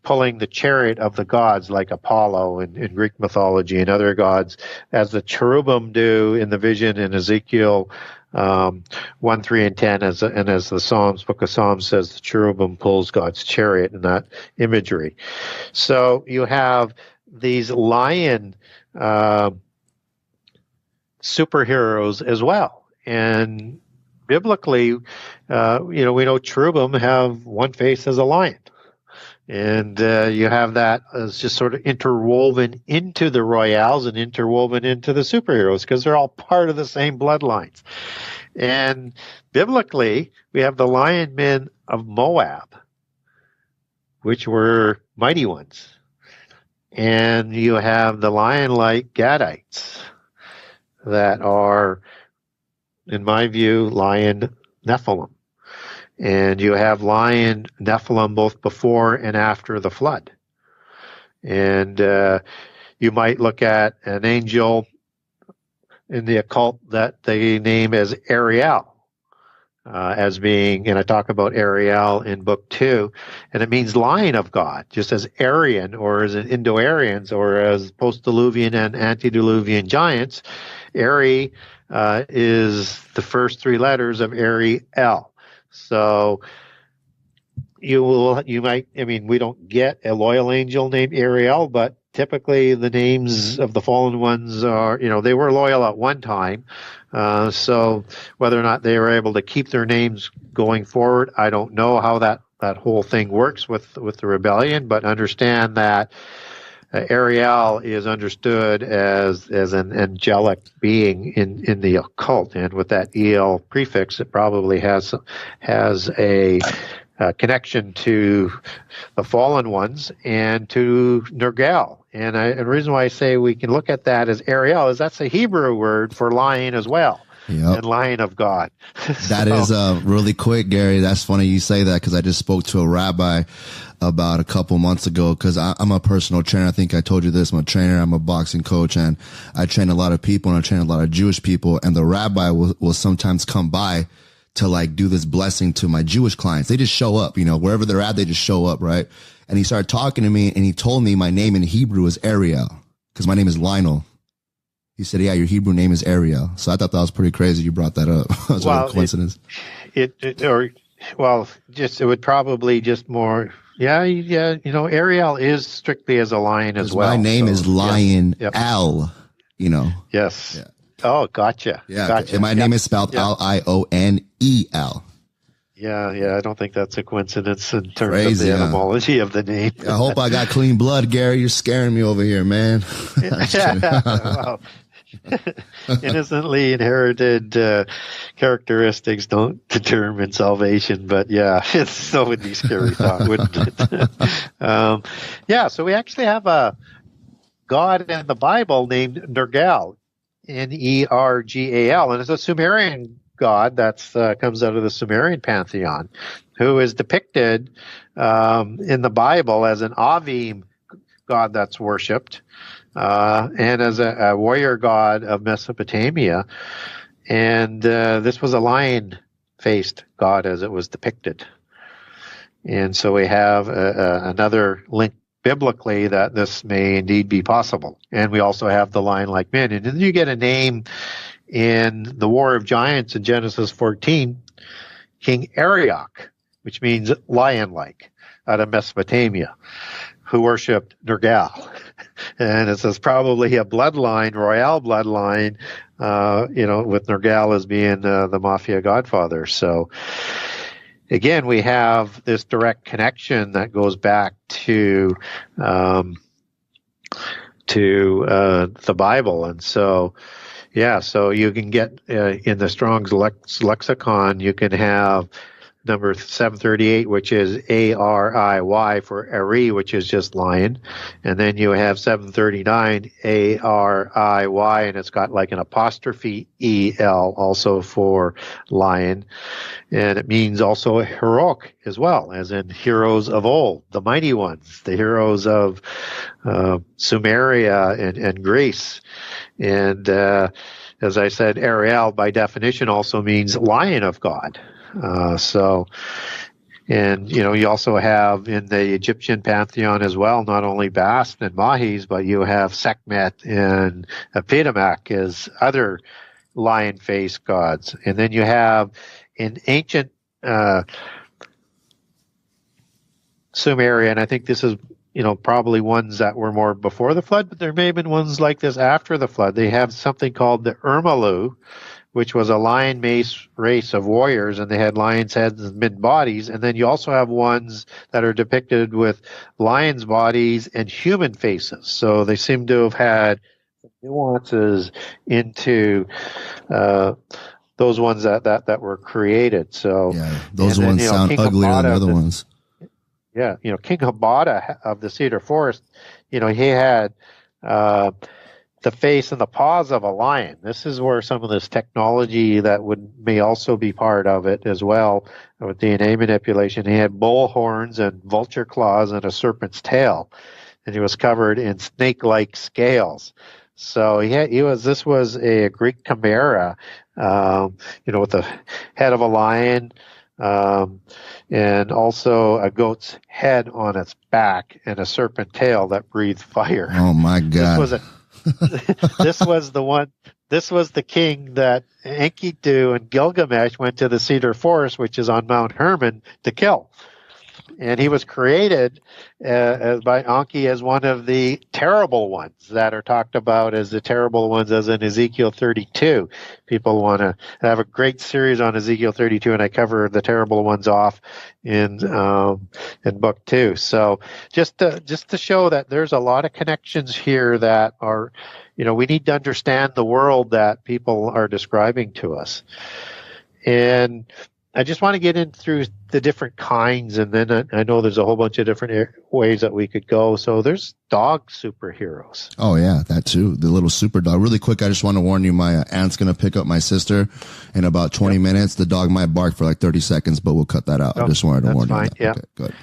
pulling the chariot of the gods, like Apollo in Greek mythology and other gods, as the cherubim do in the vision in Ezekiel 1, 3, and 10, as the Book of Psalms says, the cherubim pulls God's chariot in that imagery. So you have these lion superheroes as well. And biblically, we know cherubim have one face as a lion. And you have that as just sort of interwoven into the royales and interwoven into the superheroes, because they're all part of the same bloodlines. And biblically, we have the lion men of Moab, which were mighty ones. And you have the lion-like Gadites that are, in my view, lion Nephilim. And you have lion Nephilim both before and after the flood. And you might look at an angel in the occult that they name as Ariel, as being, and I talk about Ariel in book 2, and it means lion of God, just as Aryan, or as Indo-Aryans, or as post-Diluvian and antediluvian giants. Ari is the first 3 letters of Ariel. So we don't get a loyal angel named Ariel, but typically the names of the fallen ones are, they were loyal at one time. So whether or not they were able to keep their names going forward, I don't know how that whole thing works with the rebellion, but understand that Ariel is understood as an angelic being in the occult, and with that El prefix, it probably has a connection to the fallen ones and to Nergal. And the reason why I say we can look at that as Ariel is that's a Hebrew word for lion as well. Yep. And lion of God. That is really quick, Gary. That's funny you say that, because I just spoke to a rabbi about a couple months ago, because I'm a personal trainer. I think I told you this. I'm a trainer. I'm a boxing coach, and I train a lot of people, and I train a lot of Jewish people. And the rabbi will sometimes come by to like do this blessing to my Jewish clients. They just show up, wherever they're at, they just show up, right? And he started talking to me, and he told me my name in Hebrew is Ariel, because my name is Lionel. He said, yeah, your Hebrew name is Ariel. So I thought that was pretty crazy you brought that up. That's a coincidence. It would probably just more, Ariel is strictly as a lion as well. My name is Lion Al, Yes. Yeah. Oh, gotcha. Yeah. Gotcha. And my name is spelled Lionel. Yeah. I don't think that's a coincidence in terms of the etymology of the name. I hope I got clean blood, Gary. You're scaring me over here, man. Well, innocently inherited characteristics don't determine salvation, but so would be scary thought, wouldn't it? So we actually have a god in the Bible named Nergal, Nergal, and it's a Sumerian god that comes out of the Sumerian pantheon, who is depicted in the Bible as an Avim god that's worshipped, and as a warrior god of Mesopotamia. And this was a lion-faced god as it was depicted. And so we have another link biblically that this may indeed be possible. And we also have the lion-like men. And then you get a name in the War of Giants in Genesis 14, King Arioch, which means lion-like, out of Mesopotamia, who worshipped Nergal. And it says probably a bloodline, royal bloodline, with Nergal as being the mafia godfather. So again, we have this direct connection that goes back to the Bible. And so, so you can get in the Strong's lexicon, you can have number 738, which is Ariy for Ari, which is just lion. And then you have 739, Ariy, and it's got like an apostrophe El also for lion. And it means also heroic as well, as in heroes of old, the mighty ones, the heroes of Sumeria and Greece. And as I said, Ariel by definition also means lion of God. You also have in the Egyptian pantheon as well, not only Bast and Mahis, but you have Sekhmet and Apidamak as other lion-faced gods. And then you have in ancient Sumeria, and I think this is, probably ones that were more before the flood, but there may have been ones like this after the flood. They have something called the Urmalu, which was a lion race of warriors, and they had lions' heads and mid-bodies. And then you also have ones that are depicted with lions' bodies and human faces. So they seem to have had nuances into those ones that were created. So those ones sound uglier than the other ones. Yeah, King Habada of the Cedar Forest, he had the face and the paws of a lion. This is where some of this technology that may also be part of it as well, with DNA manipulation. He had bull horns and vulture claws and a serpent's tail, and he was covered in snake-like scales. So this was a Greek chimera, with the head of a lion, and also a goat's head on its back and a serpent tail that breathed fire. Oh my God. This was the king that Enkidu and Gilgamesh went to the Cedar Forest, which is on Mount Hermon, to kill. And he was created by Anki as one of the terrible ones that are talked about as the terrible ones, as in Ezekiel 32. People want to have a great series on Ezekiel 32, and I cover the terrible ones off in book 2. So just to show that there's a lot of connections here that are, we need to understand the world that people are describing to us. And I just want to get in through the different kinds, and then I know there's a whole bunch of different ways that we could go. So there's dog superheroes. Oh, yeah, that too. The little super dog. Really quick, I just want to warn you, my aunt's going to pick up my sister in about 20 minutes. The dog might bark for like 30 seconds, but we'll cut that out. I just wanted to warn you. That's fine, yeah. Okay, good.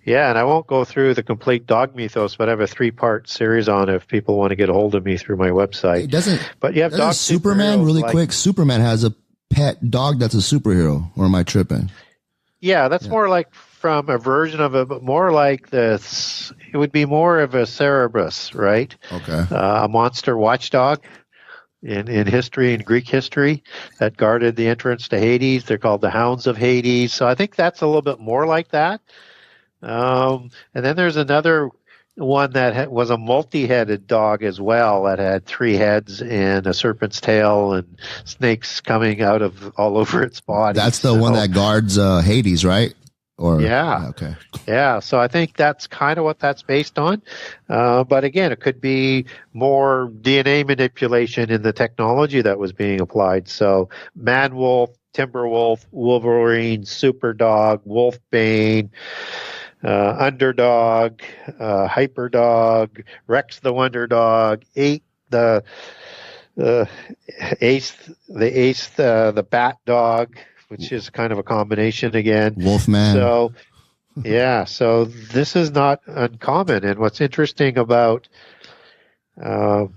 Yeah, and I won't go through the complete dog mythos, but I have a 3-part series on it if people want to get a hold of me through my website. But you have dog Superman, really quick. Superman has a pet dog that's a superhero, or am I tripping? Yeah, that's more like from a version of it, but more like this. It would be more of a Cerberus, right? Okay. A monster watchdog in history, in Greek history, that guarded the entrance to Hades. They're called the Hounds of Hades. So I think that's a little bit more like that. And then there's another one that was a multi-headed dog as well, that had 3 heads and a serpent's tail and snakes coming out of all over its body. That's the one that guards Hades, right? Or yeah. Okay. Yeah, so I think that's kind of what that's based on. But again, it could be more DNA manipulation in the technology that was being applied. So man-wolf, timber-wolf, wolverine, super dog, wolfbane, underdog, hyperdog, Rex the Wonder Dog, the bat dog, which is kind of a combination again. Wolfman. So, yeah, so this is not uncommon. And what's interesting about dog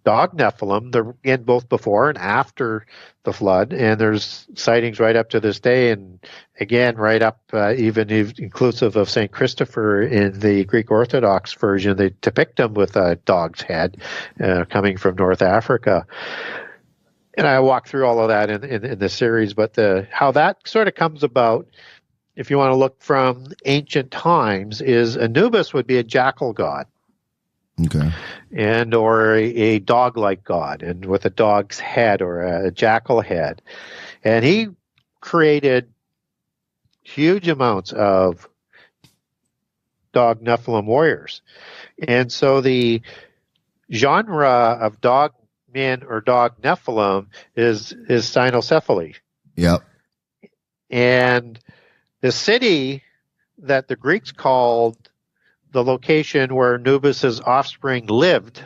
Nephilim, they're again both before and after the flood, and there's sightings right up to this day, and again right up even inclusive of St. Christopher in the Greek Orthodox version. They depict him with a dog's head coming from North Africa. And I walk through all of that in the series, but how that sort of comes about, if you want to look from ancient times, is Anubis would be a jackal god. Okay. And or a dog-like god, and with a dog's head or a jackal head. And he created huge amounts of dog Nephilim warriors. And so the genre of dog men or dog Nephilim is cynocephaly. Yep. And the city that the Greeks called the location where Anubis's offspring lived,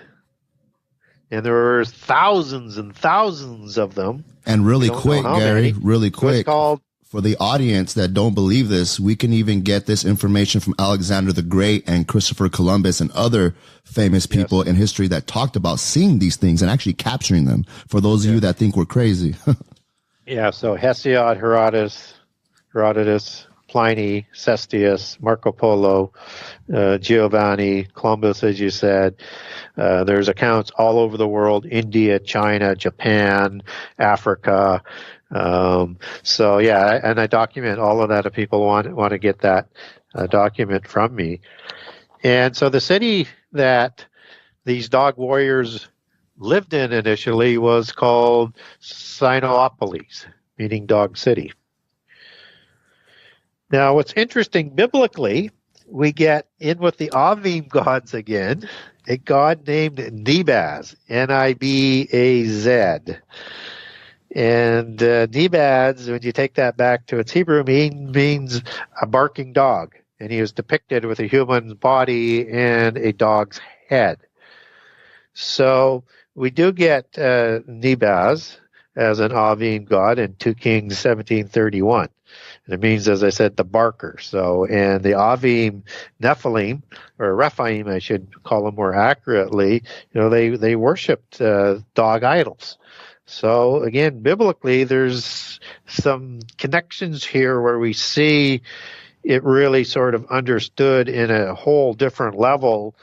and there were thousands and thousands of them. And really quick, Gary, really quick, called, for the audience that don't believe this, we can even get this information from Alexander the Great and Christopher Columbus and other famous people in history that talked about seeing these things and actually capturing them, for those of you that think we're crazy. Yeah, so Hesiod, Herodotus, Pliny, Cestius, Marco Polo, Giovanni, Columbus, as you said. There's accounts all over the world: India, China, Japan, Africa. So yeah, and I document all of that if people want to get that document from me. And so the city that these dog warriors lived in initially was called Cynopolis, meaning dog city. Now, what's interesting biblically, we get in with the Avim gods again, a god named Nibaz, Nibaz. And Nibaz, when you take that back to its Hebrew, means a barking dog. And he is depicted with a human body and a dog's head. So we do get Nibaz as an Avim god in 2 Kings 17:31. And it means, as I said, the barker. So, and the Avim Nephilim, or Rephaim, I should call them more accurately, they worshipped dog idols. So again, biblically, there's some connections here where we see it really sort of understood in a whole different level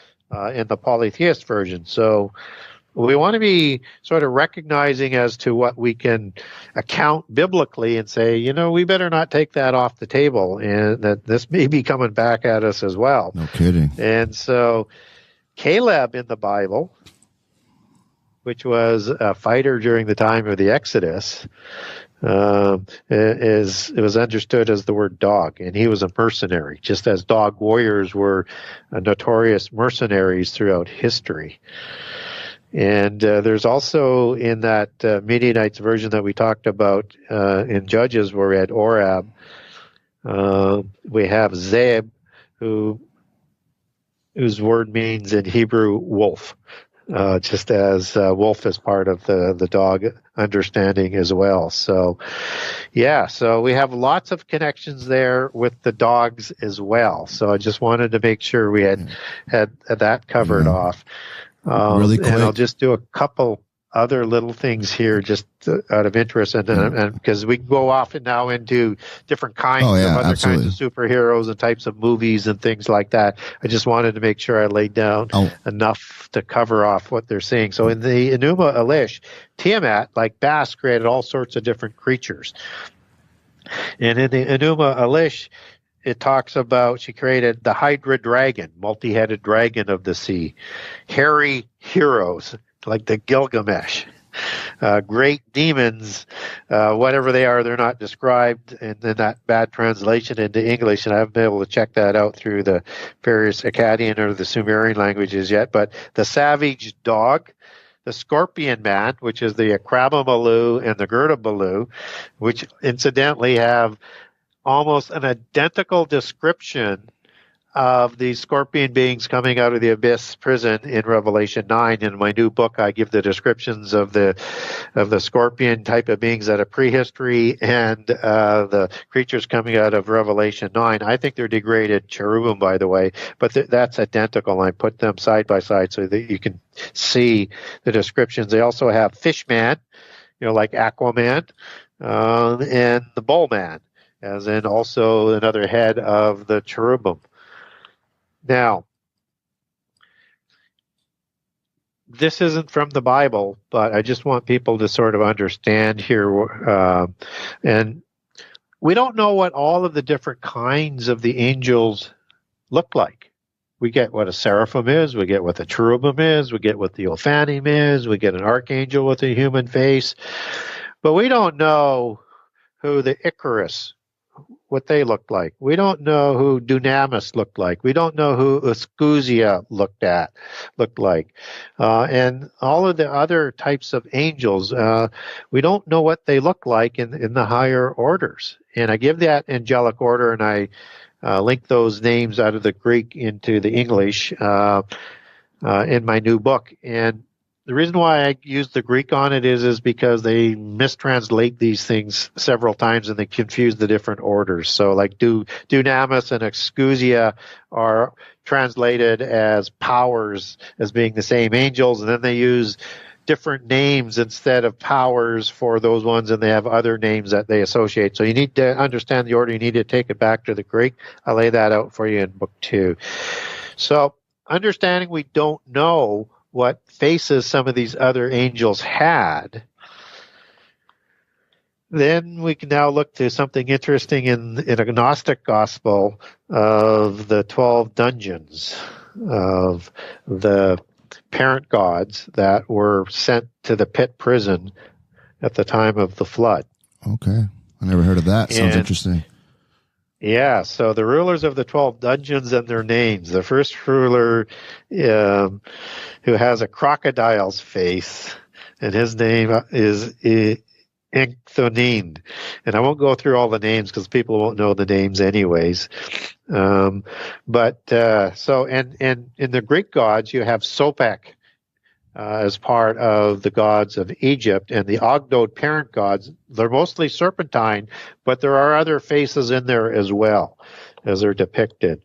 in the polytheist version. So we want to be sort of recognizing as to what we can account biblically and say, we better not take that off the table, and that this may be coming back at us as well. No kidding. And so Caleb in the Bible, which was a fighter during the time of the Exodus, it was understood as the word dog, and he was a mercenary, just as dog warriors were notorious mercenaries throughout history. And there's also in that Midianites version that we talked about in Judges, where we had Orab, we have Zeb, whose word means in Hebrew wolf, just as wolf is part of the dog understanding as well. So, so we have lots of connections there with the dogs as well. So I just wanted to make sure we had that covered off. Really quick. And I'll just do a couple other little things here just out of interest, and because we can go off and now into different kinds of other kinds of superheroes and types of movies and things like that. I just wanted to make sure I laid down enough to cover off what they're saying. So in the Enuma Elish, Tiamat, like Bas, created all sorts of different creatures. And in the Enuma Elish, it talks about she created the Hydra dragon, multi-headed dragon of the sea, hairy heroes like the Gilgamesh, great demons, whatever they are, they're not described in that bad translation into English, and I haven't been able to check that out through the various Akkadian or the Sumerian languages yet. But the savage dog, the scorpion man, which is the Akrabamaloo and the Gurdabaloo, which incidentally have almost an identical description of the scorpion beings coming out of the abyss prison in Revelation 9. In my new book, I give the descriptions of the scorpion type of beings out of prehistory and the creatures coming out of Revelation 9. I think they're degraded cherubim, by the way, but that's identical. I put them side by side so that you can see the descriptions. They also have Fishman, like Aquaman, and the Bullman, as in also another head of the cherubim. Now, this isn't from the Bible, but I just want people to sort of understand here. And we don't know what all of the different kinds of the angels look like. We get what a seraphim is, we get what the cherubim is, we get what the Ophanim is, we get an archangel with a human face, but we don't know who the Icarus, what they looked like. We don't know who Dunamis looked like. We don't know who Escusia looked like. And all of the other types of angels, we don't know what they look like in the higher orders. And I give that angelic order, and I link those names out of the Greek into the English in my new book. And the reason why I use the Greek on it is because they mistranslate these things several times and they confuse the different orders. So like Dunamis and Excusia are translated as powers, as being the same angels, and then they use different names instead of powers for those ones, and they have other names that they associate. So you need to understand the order. You need to take it back to the Greek. I lay that out for you in book 2. So understanding we don't know what faces some of these other angels had, then we can now look to something interesting in a Gnostic gospel of the 12 dungeons of the parent gods that were sent to the pit prison at the time of the flood. Okay. I never heard of that. Sounds interesting. Yeah, so the rulers of the 12 dungeons and their names. The first ruler who has a crocodile's face, and his name is Enkthonin. And I won't go through all the names because people won't know the names anyways. So in the Greek gods, you have Sopek as part of the gods of Egypt, and the Ogdod parent gods, they're mostly serpentine, but there are other faces in there as well, as they're depicted.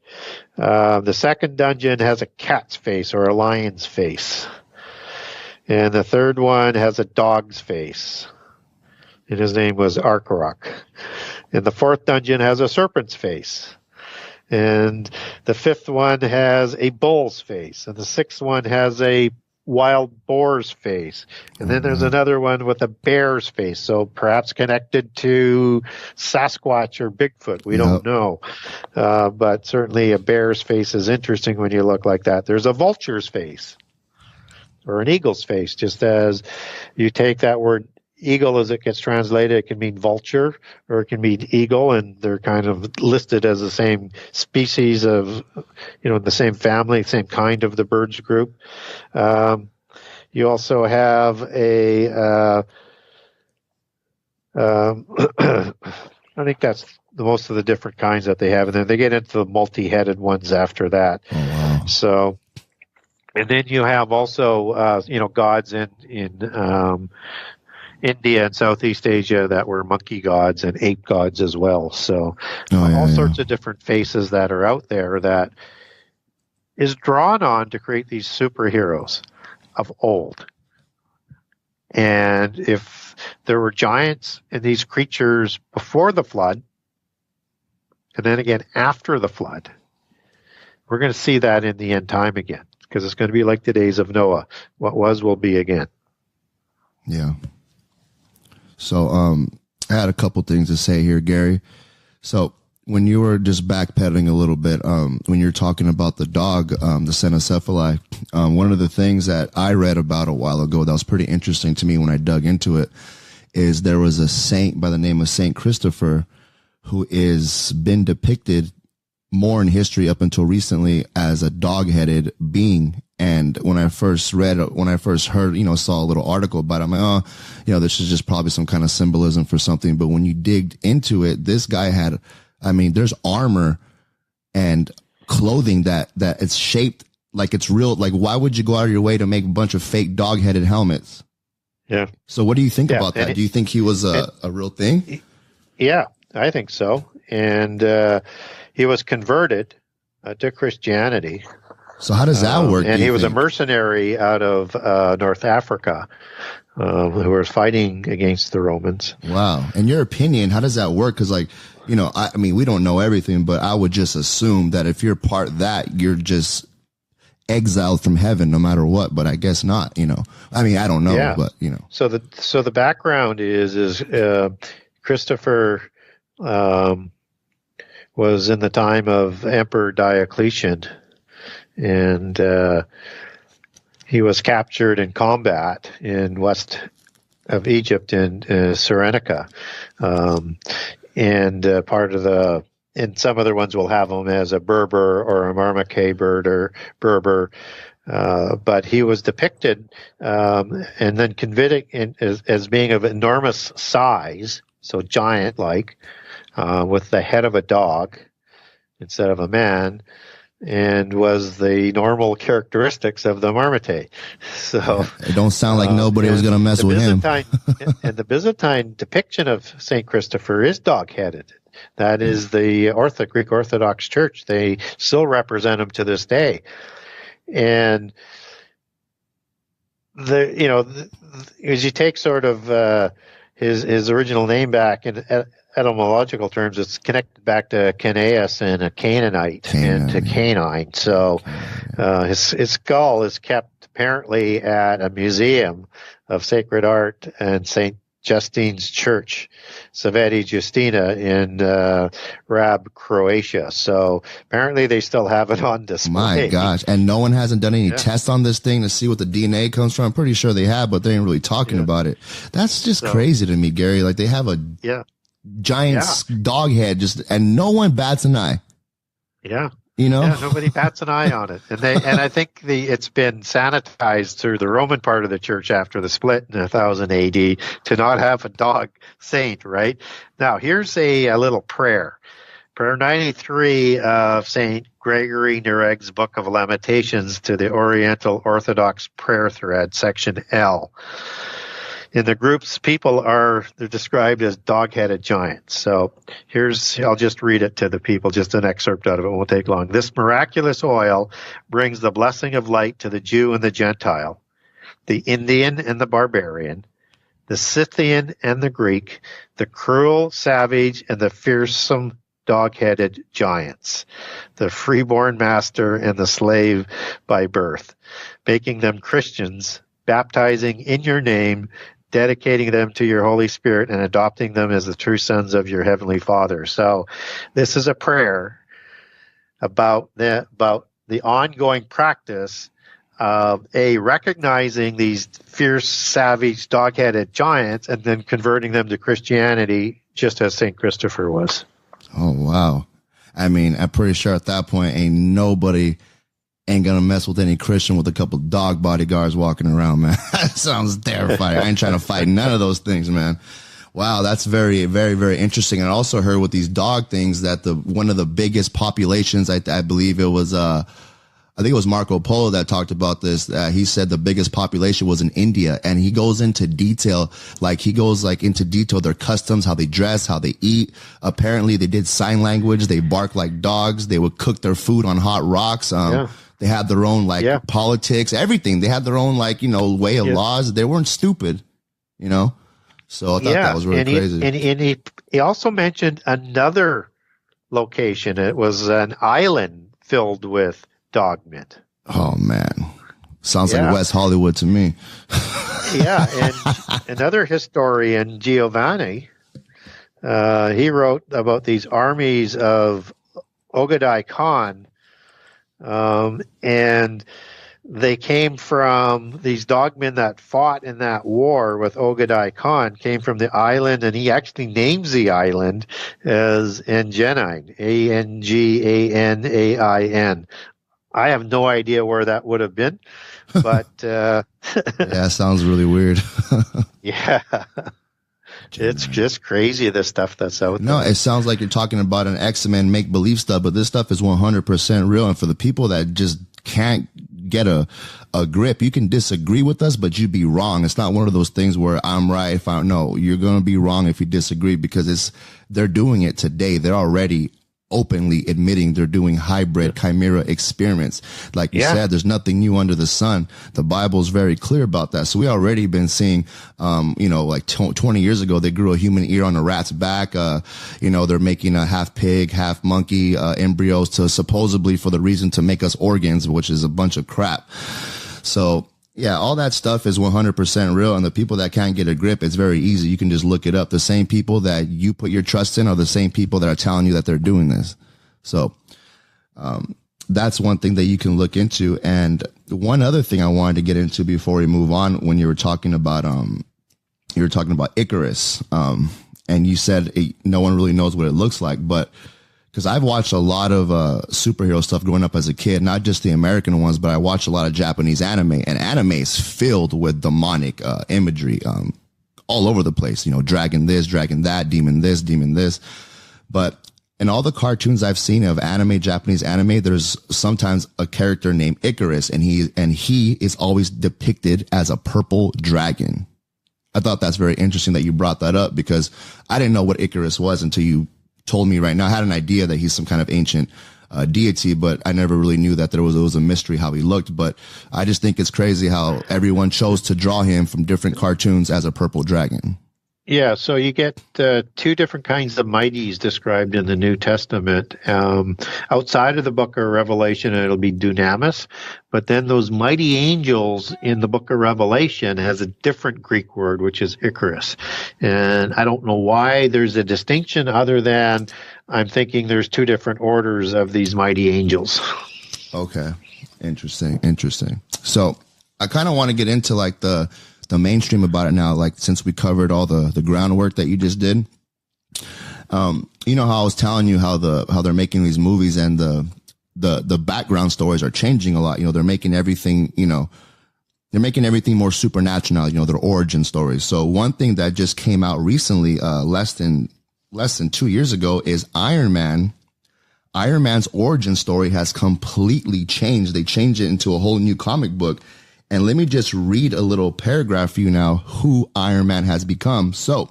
The second dungeon has a cat's face or a lion's face, and the third one has a dog's face, and his name was Arkarok. And the fourth dungeon has a serpent's face. And the fifth one has a bull's face, and the sixth one has a wild boar's face. And then there's another one with a bear's face, so perhaps connected to Sasquatch or Bigfoot. We don't know. But certainly a bear's face is interesting when you look like that. There's a vulture's face or an eagle's face, just as you take that word eagle as it gets translated, it can mean vulture or it can mean eagle, and they're kind of listed as the same species of, the same family, same kind of the birds group. You also have I think that's the most of the different kinds that they have, and then they get into the multi-headed ones after that. Oh, wow. So, and then you have also, gods in India and Southeast Asia that were monkey gods and ape gods as well. So all sorts of different faces that are out there that is drawn on to create these superheroes of old. And if there were giants and these creatures before the flood, and then again after the flood, we're going to see that in the end time again, because it's going to be like the days of Noah. What was will be again. Yeah. So, I had a couple things to say here, Gary. So when you were just backpedaling a little bit, when you're talking about the dog, the Cenocephali, one of the things that I read about a while ago that was pretty interesting to me when I dug into it is there was a saint by the name of Saint Christopher who is been depicted more in history up until recently as a dog-headed being. And when I first heard, saw a little article about it, I'm like, this is just probably some kind of symbolism for something. But when you digged into it, this guy had, there's armor and clothing that it's shaped like it's real. Like, why would you go out of your way to make a bunch of fake dog-headed helmets? Yeah. So what do you think about that? Do you think he was a real thing? Yeah, I think so. And he was converted to Christianity. So how does that work? And he was a mercenary out of North Africa who was fighting against the Romans. Wow. In your opinion, how does that work? Because, we don't know everything, but I would just assume that if you're part of that, you're just exiled from heaven no matter what. But I guess not, I don't know, but, So the background is Christopher was in the time of Emperor Diocletian, and he was captured in combat in west of Egypt in Cyrenaica, and part of and some other ones will have him as a Berber or a Marmacae bird or Berber, but he was depicted and then convicted as being of enormous size, so giant-like, with the head of a dog instead of a man, and was the normal characteristics of the Marmacae. So it don't sound like nobody was going to mess with him. And the Byzantine depiction of Saint Christopher is dog-headed. That is the Greek Orthodox Church. They still represent him to this day. And as you take sort of his original name back in etymological terms, it's connected back to Canaeus and a Canaanite and to Canine. So his skull is kept apparently at a museum of sacred art and St. Justine's Church, Sveti Justina in Rab, Croatia. So apparently they still have it on display. My gosh. And no one hasn't done any tests on this thing to see what the DNA comes from. I'm pretty sure they have, but they ain't really talking about it. That's just crazy to me, Gary. Like, they have a giant dog head and no one bats an eye. Yeah. Nobody bats an eye on it. And I think it's been sanitized through the Roman part of the church after the split in 1000 AD to not have a dog saint, right? Now, here's a little prayer. Prayer 93 of St. Gregory Nereg's Book of Lamentations to the Oriental Orthodox Prayer Thread, section L. In the groups, they're described as dog-headed giants. So I'll just read it to the people, just an excerpt out of it. It won't take long. This miraculous oil brings the blessing of light to the Jew and the Gentile, the Indian and the barbarian, the Scythian and the Greek, the cruel, savage, and the fearsome dog-headed giants, the freeborn master and the slave by birth, making them Christians, baptizing in your name, dedicating them to your Holy Spirit, and adopting them as the true sons of your Heavenly Father. So this is a prayer about the ongoing practice of recognizing these fierce, savage, dog-headed giants and then converting them to Christianity, just as St. Christopher was. Oh, wow. I mean, I'm pretty sure at that point nobody ain't gonna mess with any Christian with a couple dog bodyguards walking around, man. That sounds terrifying. I ain't trying to fight none of those things, man. Wow, that's very, very, very interesting. And I also heard with these dog things that one of the biggest populations, I believe it was, I think it was Marco Polo that talked about this. He said the biggest population was in India, and he goes into detail, into detail, their customs, how they dress, how they eat. Apparently they did sign language. They bark like dogs. They would cook their food on hot rocks. They had their own politics, everything. They had their own way of laws. They weren't stupid, So I thought that was really crazy. And he also mentioned another location. It was an island filled with dogmen. Oh, man. Sounds like West Hollywood to me. And another historian, Giovanni, he wrote about these armies of Ogadai Khan, and they came from these dogmen that fought in that war with Ogadai Khan, came from the island, and he actually names the island as Anganain, Anganain. I have no idea where that would have been, but yeah, sounds really weird. Yeah. It's just crazy, the stuff that's out there. No, it sounds like you're talking about an X-Men make-believe stuff, but this stuff is 100% real. And for the people that just can't get a grip, you can disagree with us, but you'd be wrong. It's not one of those things where I'm right. No, you're going to be wrong if you disagree, because they're doing it today. They're already openly admitting they're doing hybrid chimera experiments. Like you said, there's nothing new under the sun. The Bible's very clear about that. So we already been seeing, 20 years ago, they grew a human ear on a rat's back. They're making a half pig, half monkey, embryos to supposedly for the reason to make us organs, which is a bunch of crap. So yeah, all that stuff is 100% real. And the people that can't get a grip, it's very easy. You can just look it up. The same people that you put your trust in are the same people that are telling you that they're doing this. So, that's one thing that you can look into. And one other thing I wanted to get into before we move on, when you were talking about Icarus. And you said no one really knows what it looks like, but because I've watched a lot of superhero stuff growing up as a kid, not just the American ones, but I watched a lot of Japanese anime, and anime is filled with demonic imagery all over the place. Dragon this, dragon that, demon this, demon this. But in all the cartoons I've seen of anime, Japanese anime, there's sometimes a character named Icarus, and he is always depicted as a purple dragon. I thought that's very interesting that you brought that up, because I didn't know what Icarus was until you told me right now. I had an idea that he's some kind of ancient deity, but I never really knew that it was a mystery how he looked. But I just think it's crazy how everyone chose to draw him from different cartoons as a purple dragon. Yeah, so you get two different kinds of mighties described in the New Testament. Outside of the book of Revelation, it'll be dunamis, but then those mighty angels in the book of Revelation has a different Greek word, which is Icarus. And I don't know why there's a distinction, other than I'm thinking there's two different orders of these mighty angels. Okay, interesting. So I kind of want to get into the mainstream about it now, since we covered all the groundwork that you just did. How I was telling you how they're making these movies, and the background stories are changing a lot. They're making everything, they're making everything more supernatural now, their origin stories. So one thing that just came out recently, less than 2 years ago, is Iron Man. Iron Man's origin story has completely changed. They changed it into a whole new comic book. And let me just read a little paragraph for you now, who Iron Man has become. So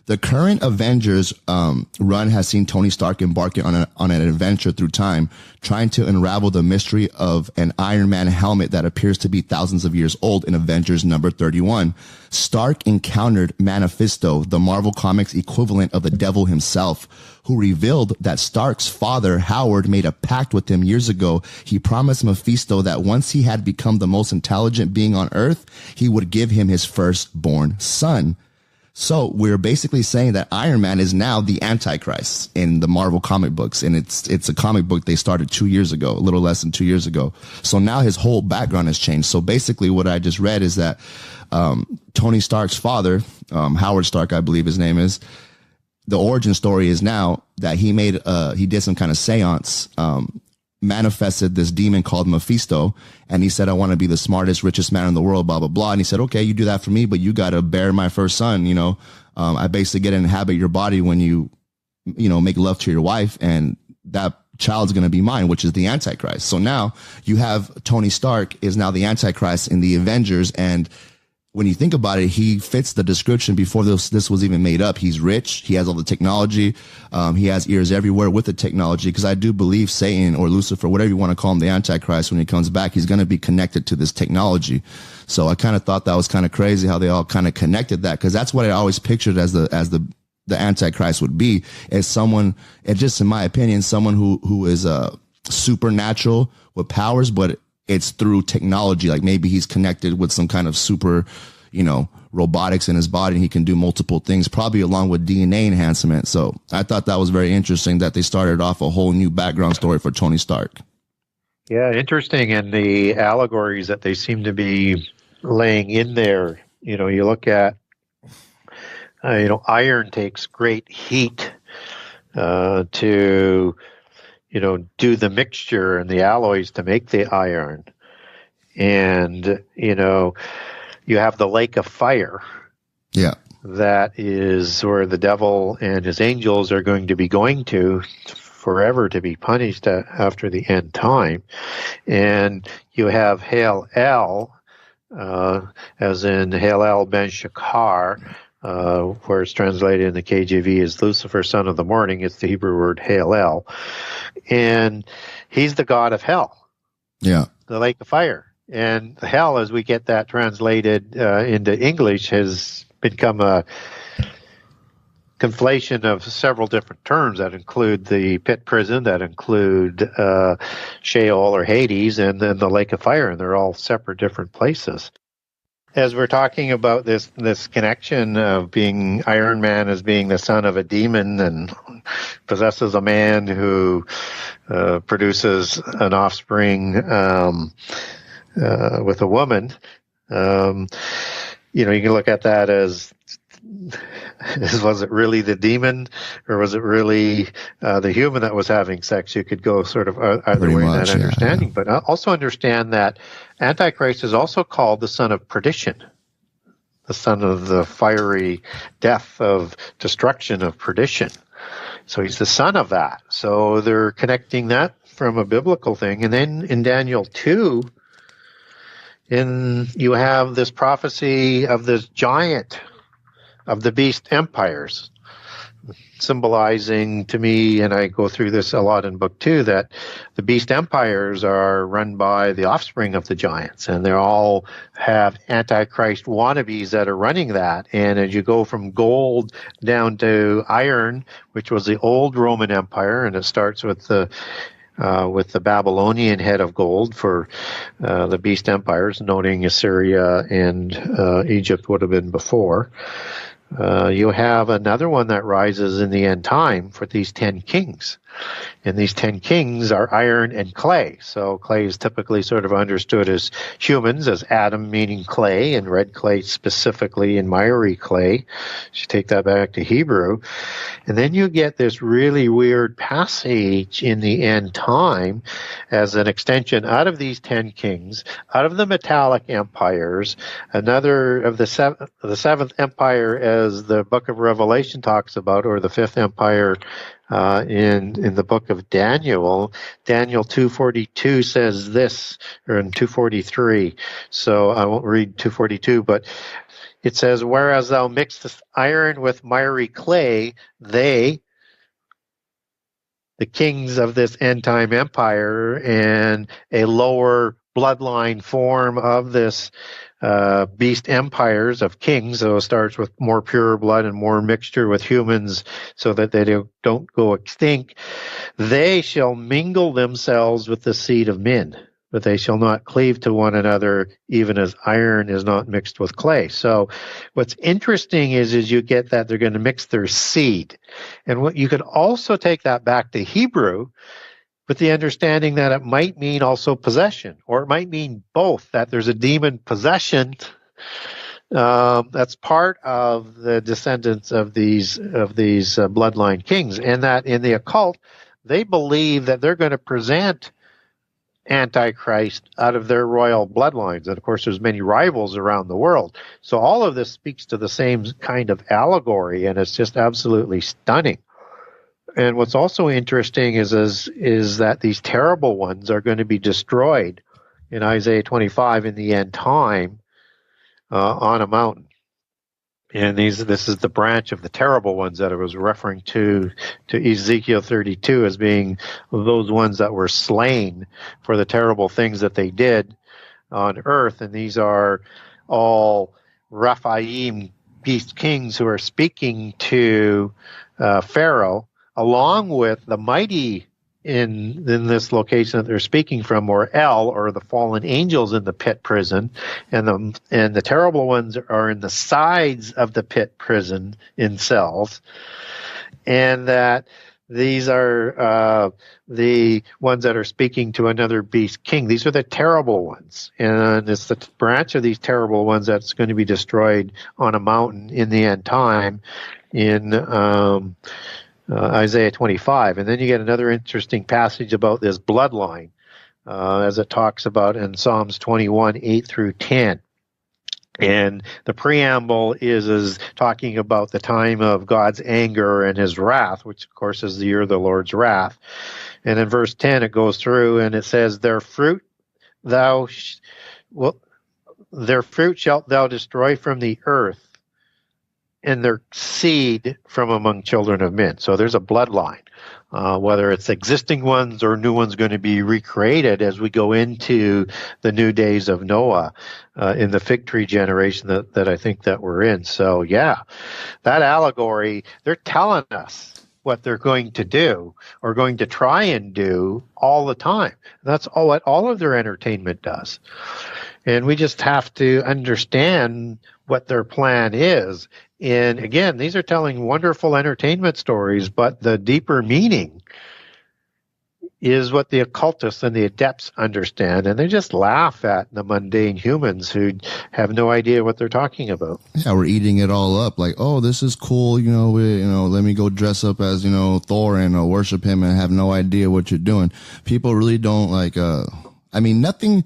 The current Avengers run has seen Tony Stark embarking on an adventure through time, trying to unravel the mystery of an Iron Man helmet that appears to be thousands of years old in Avengers number 31. Stark encountered Mephisto, the Marvel Comics equivalent of the devil himself, who revealed that Stark's father, Howard, made a pact with him years ago. He promised Mephisto that once he had become the most intelligent being on Earth, he would give him his firstborn son. So we're basically saying that Iron Man is now the Antichrist in the Marvel comic books. And it's a comic book they started 2 years ago, a little less than 2 years ago. So now his whole background has changed. So basically what I just read is that, Tony Stark's father, Howard Stark, I believe his name is, the origin story is now that he did some kind of seance, manifested this demon called Mephisto, and he said, I want to be the smartest, richest man in the world, blah, blah, blah. And he said, okay, you do that for me, but you got to bear my first son. I basically get to inhabit your body when you make love to your wife, and that child's going to be mine, which is the Antichrist. So now you have Tony Stark is now the Antichrist in the Avengers. And when you think about it, he fits the description before this was even made up. He's rich. He has all the technology. He has ears everywhere with the technology, because I do believe Satan or Lucifer, whatever you want to call him, the Antichrist, when he comes back, he's going to be connected to this technology. So I kind of thought that was kind of crazy how they all kind of connected that, because that's what I always pictured as the Antichrist would be, as someone, and just in my opinion, someone who is supernatural with powers, but it's through technology. Like maybe he's connected with some kind of super, robotics in his body, and he can do multiple things, probably along with DNA enhancement. So I thought that was very interesting that they started off a whole new background story for Tony Stark. Yeah, interesting. And the allegories that they seem to be laying in there, you look at, iron takes great heat to do the mixture and the alloys to make the iron. And, you have the lake of fire. Yeah. That is where the devil and his angels are going to be going to forever to be punished after the end time. And you have Hail El, as in Hail El Ben Shakar, where it's translated in the KJV as Lucifer, son of the morning. It's the Hebrew word Hail El. And he's the god of hell. Yeah. The lake of fire. And hell, as we get that translated into English, has become a conflation of several different terms that include the pit prison, that include Sheol or Hades, and then the lake of fire. And they're all separate different places. As we're talking about this connection of being Iron Man as being the son of a demon and possesses a man who produces an offspring with a woman, you can look at that as was it really the demon, or was it really the human that was having sex? You could go sort of either way in that understanding. Yeah. But also understand that Antichrist is also called the son of perdition, the son of the fiery death of destruction of perdition. So he's the son of that. So they're connecting that from a biblical thing. And then in Daniel 2, you have this prophecy of this giant of the beast empires, symbolizing to me, and I go through this a lot in book 2, that the beast empires are run by the offspring of the giants, and they all have Antichrist wannabes that are running that. And as you go from gold down to iron, which was the old Roman Empire, and it starts with the Babylonian head of gold for the beast empires, noting Assyria and Egypt would have been before. You have another one that rises in the end time for these 10 kings. And these 10 kings are iron and clay. So clay is typically sort of understood as humans, as Adam meaning clay, and red clay specifically, and miry clay. You take that back to Hebrew. And then you get this really weird passage in the end time as an extension out of these 10 kings, out of the metallic empires, another of the seventh empire, as the book of Revelation talks about, or the fifth empire in the book of Daniel. Daniel 2:42 says this, or in 2:43. So I won't read 2:42, but it says, whereas thou mixest iron with miry clay, they, the kings of this end-time empire and a lower bloodline form of this beast empires of kings, so it starts with more pure blood and more mixture with humans so that they don't go extinct, they shall mingle themselves with the seed of men, but they shall not cleave to one another, even as iron is not mixed with clay. So what's interesting is you get that they're going to mix their seed. And what you could also take that back to Hebrew with the understanding that it might mean also possession, or it might mean both, that there's a demon possession that's part of the descendants of these bloodline kings, and that in the occult, they believe that they're going to present Antichrist out of their royal bloodlines. And of course, there's many rivals around the world. So all of this speaks to the same kind of allegory, and it's just absolutely stunning. And what's also interesting is that these terrible ones are going to be destroyed in Isaiah 25 in the end time on a mountain. And this is the branch of the terrible ones that I was referring to Ezekiel 32 as being those ones that were slain for the terrible things that they did on earth. And these are all Rephaim beast kings who are speaking to Pharaoh, along with the mighty in this location that they're speaking from, or El, or the fallen angels in the pit prison, and the terrible ones are in the sides of the pit prison in cells, and that these are the ones that are speaking to another beast king. These are the terrible ones, and it's the branch of these terrible ones that's going to be destroyed on a mountain in the end time in Isaiah 25. And then you get another interesting passage about this bloodline, as it talks about in Psalms 21, 8 through 10. And the preamble is talking about the time of God's anger and his wrath, which of course is the year of the Lord's wrath. And in verse 10 it goes through and it says, their fruit shalt thou destroy from the earth, and their seed from among children of men. So there's a bloodline, whether it's existing ones or new ones going to be recreated as we go into the new days of Noah in the fig tree generation that I think that we're in. So yeah, that allegory, they're telling us what they're going to do or going to try and do all the time. That's what all of their entertainment does. And we just have to understand what their plan is. And again, these are telling wonderful entertainment stories, but the deeper meaning is what the occultists and the adepts understand. And they just laugh at the mundane humans who have no idea what they're talking about. Yeah, we're eating it all up. Like, oh, this is cool. Let me go dress up as, Thor and worship him and have no idea what you're doing. People really don't nothing.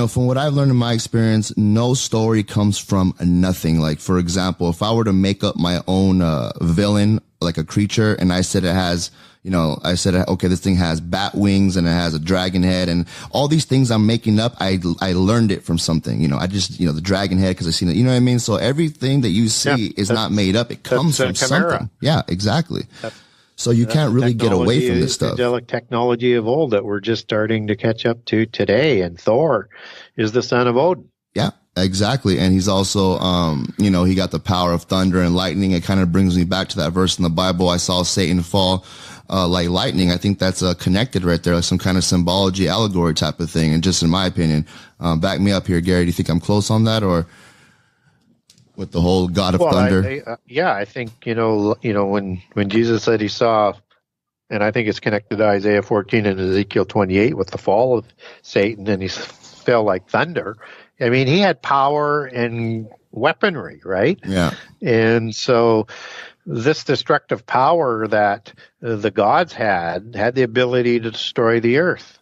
From what I've learned in my experience, no story comes from nothing. Like, for example, if I were to make up my own villain, like a creature, and I said it has, okay, this thing has bat wings and it has a dragon head and all these things I'm making up, I learned it from something. I just, the dragon head because I seen it. You know what I mean? So everything that you see is not made up. It comes from something. Yeah, exactly. So you can't really get away from this stuff. Angelic technology of old that we're just starting to catch up to today. And Thor is the son of Odin. Yeah, exactly. And he's also, he got the power of thunder and lightning. It kind of brings me back to that verse in the Bible. I saw Satan fall like lightning. I think that's connected right there, like some kind of symbology, allegory type of thing. And just in my opinion, back me up here, Gary. Do you think I'm close on that, or with the whole God of Thunder? I think, when Jesus said he saw, and I think it's connected to Isaiah 14 and Ezekiel 28 with the fall of Satan, and he fell like thunder. I mean, he had power and weaponry, right? Yeah. And so this destructive power that the gods had the ability to destroy the earth.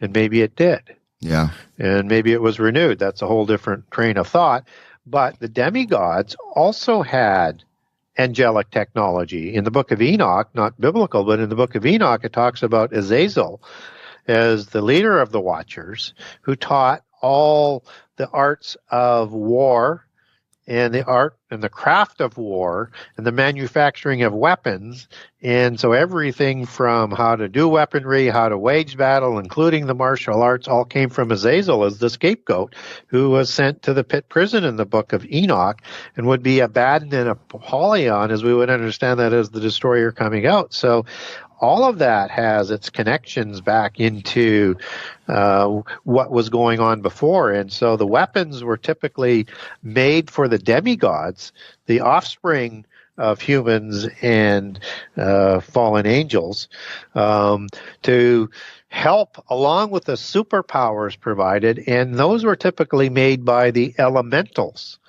And maybe it did. Yeah. And maybe it was renewed. That's a whole different train of thought. But the demigods also had angelic technology. In the book of Enoch, not biblical, but in the book of Enoch, it talks about Azazel as the leader of the Watchers, who taught all the arts of war and the art and the craft of war and the manufacturing of weapons. And so everything from how to do weaponry, how to wage battle, including the martial arts, all came from Azazel as the scapegoat, who was sent to the pit prison in the book of Enoch and would be Abaddon and Apollyon, as we would understand that as the destroyer coming out. So all of that has its connections back into what was going on before. And so the weapons were typically made for the demigods, the offspring of humans and fallen angels, to help along with the superpowers provided. And those were typically made by the elementals,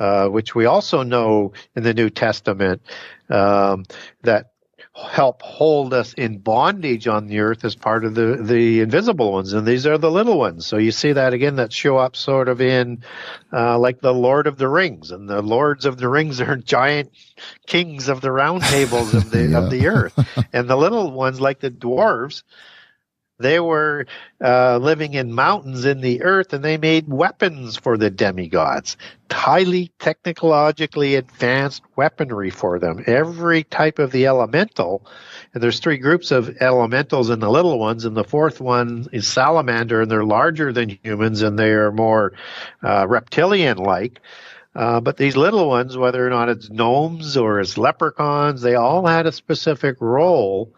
which we also know in the New Testament that help hold us in bondage on the earth as part of the invisible ones, and these are the little ones. So you see that again, that show up sort of in like the Lord of the Rings, and the Lords of the Rings are giant kings of the round tables of the of the earth, and the little ones like the dwarves, they were living in mountains in the earth, and they made weapons for the demigods, highly technologically advanced weaponry for them. Every type of the elemental, and there's three groups of elementals in the little ones, and the fourth one is salamander, and they're larger than humans, and they are more reptilian-like. But these little ones, whether or not it's gnomes or it's leprechauns, they all had a specific role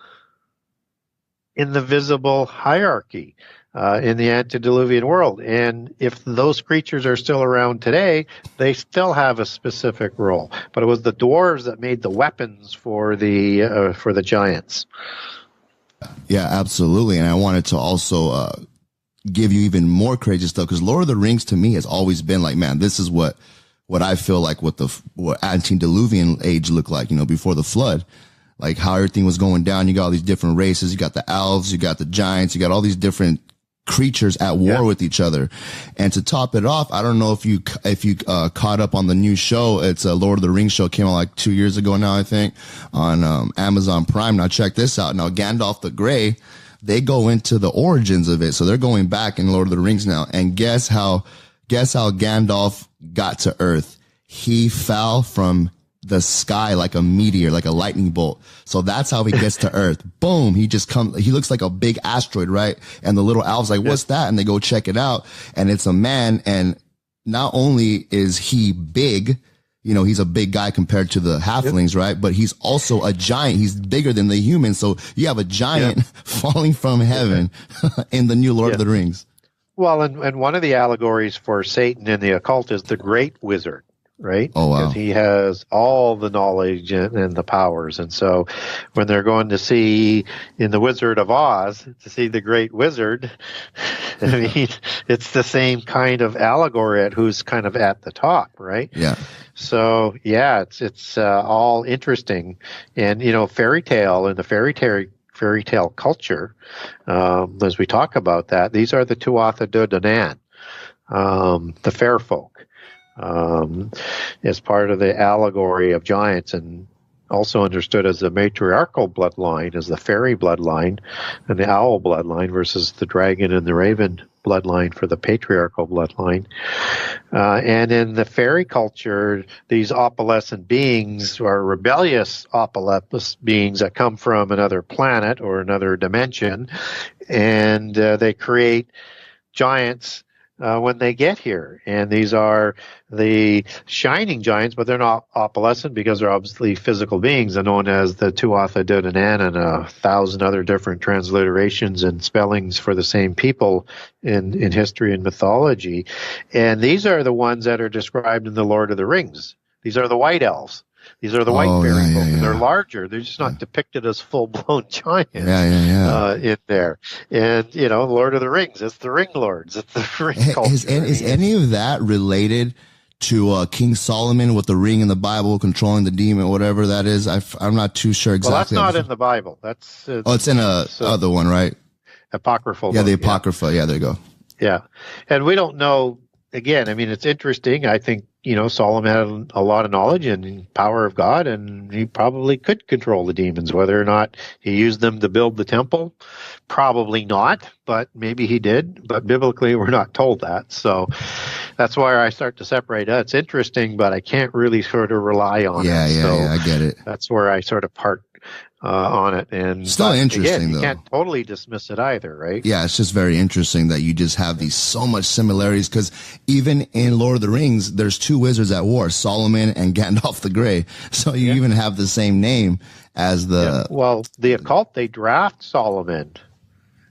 in the visible hierarchy in the antediluvian world. And if those creatures are still around today, they still have a specific role. But it was the dwarves that made the weapons for the giants. Yeah, absolutely. And I wanted to also give you even more crazy stuff, because Lord of the Rings to me has always been like, man, this is what I feel like what antediluvian age looked like, before the flood. Like how everything was going down. You got all these different races. You got the elves, you got the giants, you got all these different creatures at war with each other. And to top it off, I don't know if you caught up on the new show. It's a Lord of the Rings show, came out like 2 years ago now, I think, on Amazon Prime. Now check this out. Now Gandalf the Grey, they go into the origins of it. So they're going back in Lord of the Rings now. And guess how Gandalf got to Earth? He fell from the sky like a meteor, like a lightning bolt. So that's how he gets to Earth. Boom. He looks like a big asteroid, right? And the little elves like, what's that? And they go check it out. And it's a man. And not only is he big, he's a big guy compared to the halflings, right? But he's also a giant. He's bigger than the humans. So you have a giant falling from heaven in the new Lord of the Rings. Well, and one of the allegories for Satan in the occult is the great wizard. Right? Oh, wow. Because he has all the knowledge and the powers. And so when they're going to see in the Wizard of Oz, to see the great wizard, I mean, it's the same kind of allegory at who's kind of at the top, right? Yeah. So, yeah, it's all interesting. And, fairy tale and the fairy tale culture, as we talk about that, these are the Tuatha De Danann, the fair folk. As part of the allegory of giants, and also understood as the matriarchal bloodline, as the fairy bloodline and the owl bloodline versus the dragon and the raven bloodline for the patriarchal bloodline. And in the fairy culture, these opalescent beings are rebellious opalescent beings that come from another planet or another dimension, and they create giants when they get here. And these are the shining giants, but they're not opalescent because they're obviously physical beings. They're known as the Tuatha De Danann, and 1,000 other different transliterations and spellings for the same people in history and mythology. And these are the ones that are described in the Lord of the Rings. These are the white elves. These are the white fairy folk, and they're larger. They're just not depicted as full-blown giants in there. And, Lord of the Rings, it's the Ring Lords. It's the Ring culture. Is any of that related to King Solomon with the ring in the Bible, controlling the demon, whatever that is? I'm not too sure exactly. Well, that's not in the Bible. It's in other one, right? Apocryphal. Yeah, the Apocrypha. Yeah, there you go. Yeah. And we don't know again, I mean, it's interesting. I think, Solomon had a lot of knowledge and power of God, and he probably could control the demons. Whether or not he used them to build the temple, probably not, but maybe he did. But biblically, we're not told that. So that's why I start to separate. It's interesting, but I can't really sort of rely on it. Yeah, I get it. That's where I sort of part on it. And still interesting, again, though. You can't totally dismiss it either, right? Yeah, it's just very interesting that you just have these so much similarities, because even in Lord of the Rings, there's two wizards at war, Solomon and Gandalf the Grey. So you even have the same name as the... Yeah. Well, the Occult, they draft Solomon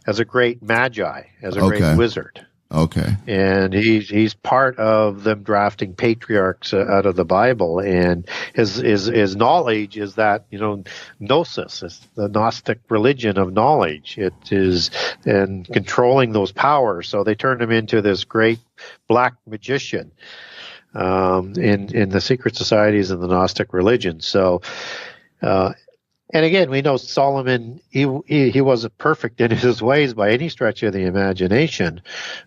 as a great magi, as a great wizard. Okay. And he's part of them drafting patriarchs out of the Bible, and his knowledge is that gnosis is the Gnostic religion of knowledge. It is and controlling those powers. So they turned him into this great black magician in the secret societies of the Gnostic religion. So. And again, we know Solomon, he wasn't perfect in his ways by any stretch of the imagination.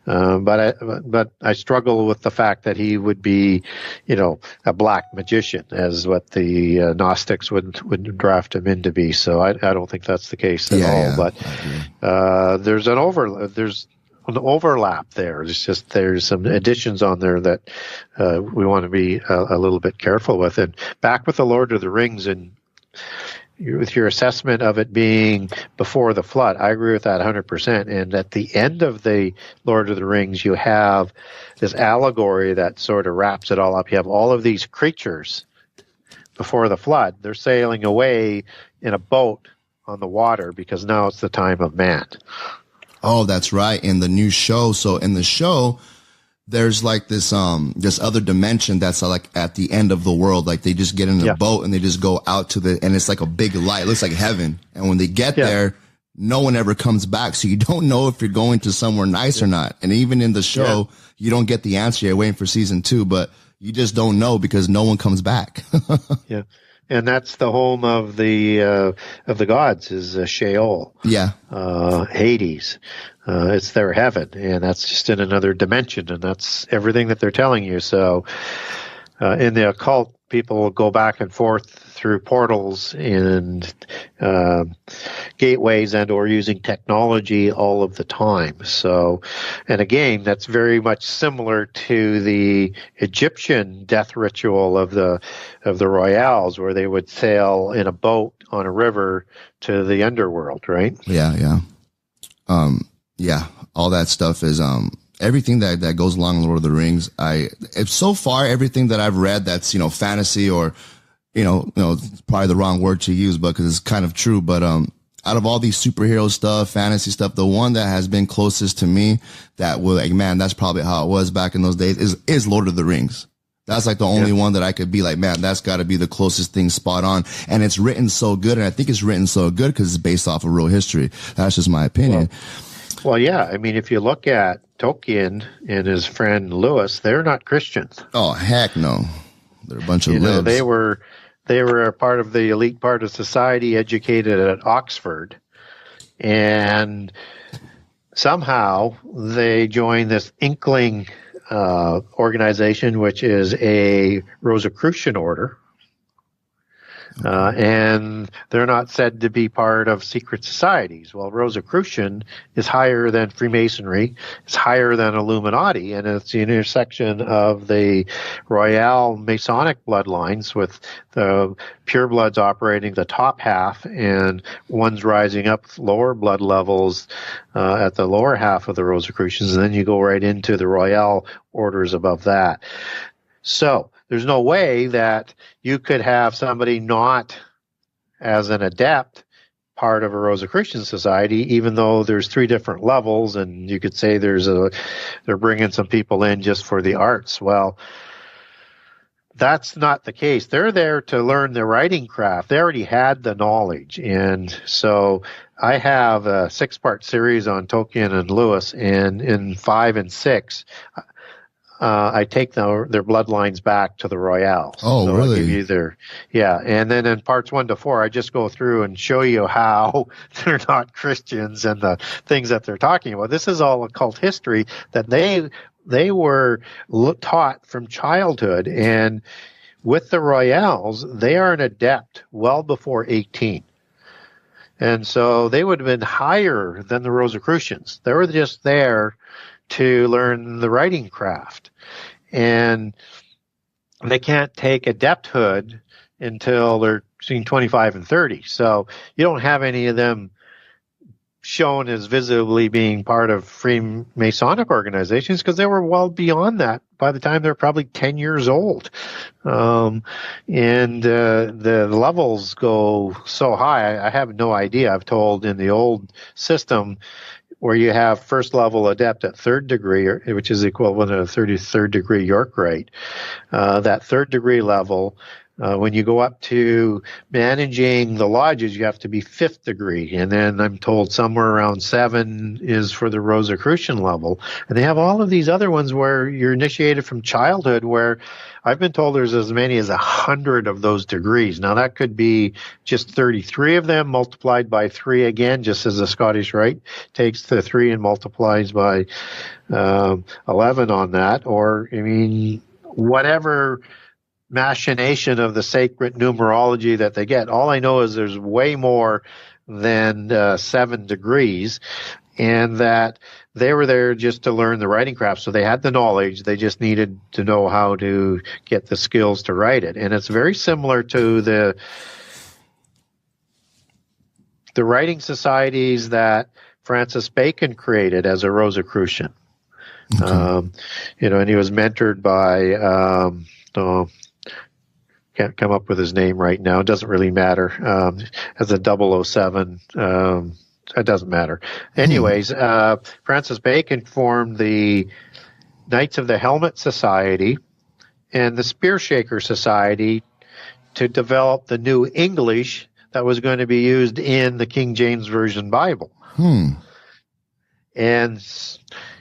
But I struggle with the fact that he would be, a black magician, as what the Gnostics would draft him in to be. So I don't think that's the case at all. Yeah. But there's an overlap there. It's just there's some additions on there that we want to be a little bit careful with. And back with the Lord of the Rings and with your assessment of it being before the flood, I agree with that 100%. And at the end of the Lord of the Rings, you have this allegory that sort of wraps it all up. You have all of these creatures before the flood. They're sailing away in a boat on the water because now it's the time of man. Oh, that's right. In the new show. So in the show, there's like this other dimension that's like at the end of the world. Like they just get in a boat and they just go out and it's like a big light. It looks like heaven. And when they get there, no one ever comes back. So you don't know if you're going to somewhere nice or not. And even in the show, you don't get the answer. You're waiting for season 2, but you just don't know because no one comes back. Yeah. And that's the home of the gods is Sheol. Yeah. Hades. It's their heaven, and that's just in another dimension, and that's everything that they're telling you. So in the occult, people will go back and forth through portals and gateways and or using technology all of the time. So, and again, that's very much similar to the Egyptian death ritual of the royals, where they would sail in a boat on a river to the underworld, right? Yeah. Yeah, all that stuff is everything that goes along Lord of the Rings. If so far everything that I've read that's fantasy or probably the wrong word to use, but because it's kind of true. But out of all these superhero stuff, fantasy stuff, the one that has been closest to me that will like, man, that's probably how it was back in those days is Lord of the Rings. That's like the only one that I could be like, man, that's got to be the closest thing spot on. And it's written so good, and I think it's written so good because it's based off of real history. That's just my opinion. Well, yeah. I mean, if you look at Tolkien and his friend Lewis, they're not Christians. Oh, heck no. They're a bunch of libs. They were a part of the elite part of society, educated at Oxford. And somehow they joined this inkling organization, which is a Rosicrucian order. And they're not said to be part of secret societies. Well, Rosicrucian is higher than Freemasonry, it's higher than Illuminati, and it's the intersection of the Royal Masonic bloodlines with the purebloods operating the top half and ones rising up lower blood levels at the lower half of the Rosicrucians, and then you go right into the Royal orders above that. So there's no way that you could have somebody not as an adept part of a Rosicrucian society, even though there's 3 different levels, and you could say they're bringing some people in just for the arts. Well, that's not the case. They're there to learn the writing craft. They already had the knowledge. And so I have a 6-part series on Tolkien and Lewis, and in 5 and 6, I take their bloodlines back to the Royals. Oh, so really? I'll give you and then in parts 1 to 4, I just go through and show you how they're not Christians and the things that they're talking about. This is all occult history that they were taught from childhood, and with the Royals, they are an adept well before 18. And so they would have been higher than the Rosicrucians. They were just there to learn the writing craft. And they can't take adepthood until they're between 25 and 30. So you don't have any of them shown as visibly being part of Freemasonic organizations because they were well beyond that by the time they're probably 10 years old. The levels go so high, I have no idea. I've told in the old system where you have first level adept at 3rd degree, which is equivalent to a 33rd degree York rite. That 3rd degree level, when you go up to managing the lodges, you have to be 5th degree. And then I'm told somewhere around 7 is for the Rosicrucian level. And they have all of these other ones where you're initiated from childhood, where I've been told there's as many as 100 of those degrees. Now, that could be just 33 of them multiplied by 3 again, just as the Scottish Rite takes the 3 and multiplies by 11 on that. Or, I mean, whatever machination of the sacred numerology that they get. All I know is there's way more than 7 degrees, and that they were there just to learn the writing craft. So they had the knowledge. They just needed to know how to get the skills to write it. And it's very similar to the writing societies that Francis Bacon created as a Rosicrucian. Okay. And he was mentored by can't come up with his name right now. It doesn't really matter. As a 007, it doesn't matter. Anyways, Francis Bacon formed the Knights of the Helmet Society and the Spear Shaker Society to develop the new English that was going to be used in the King James Version Bible. And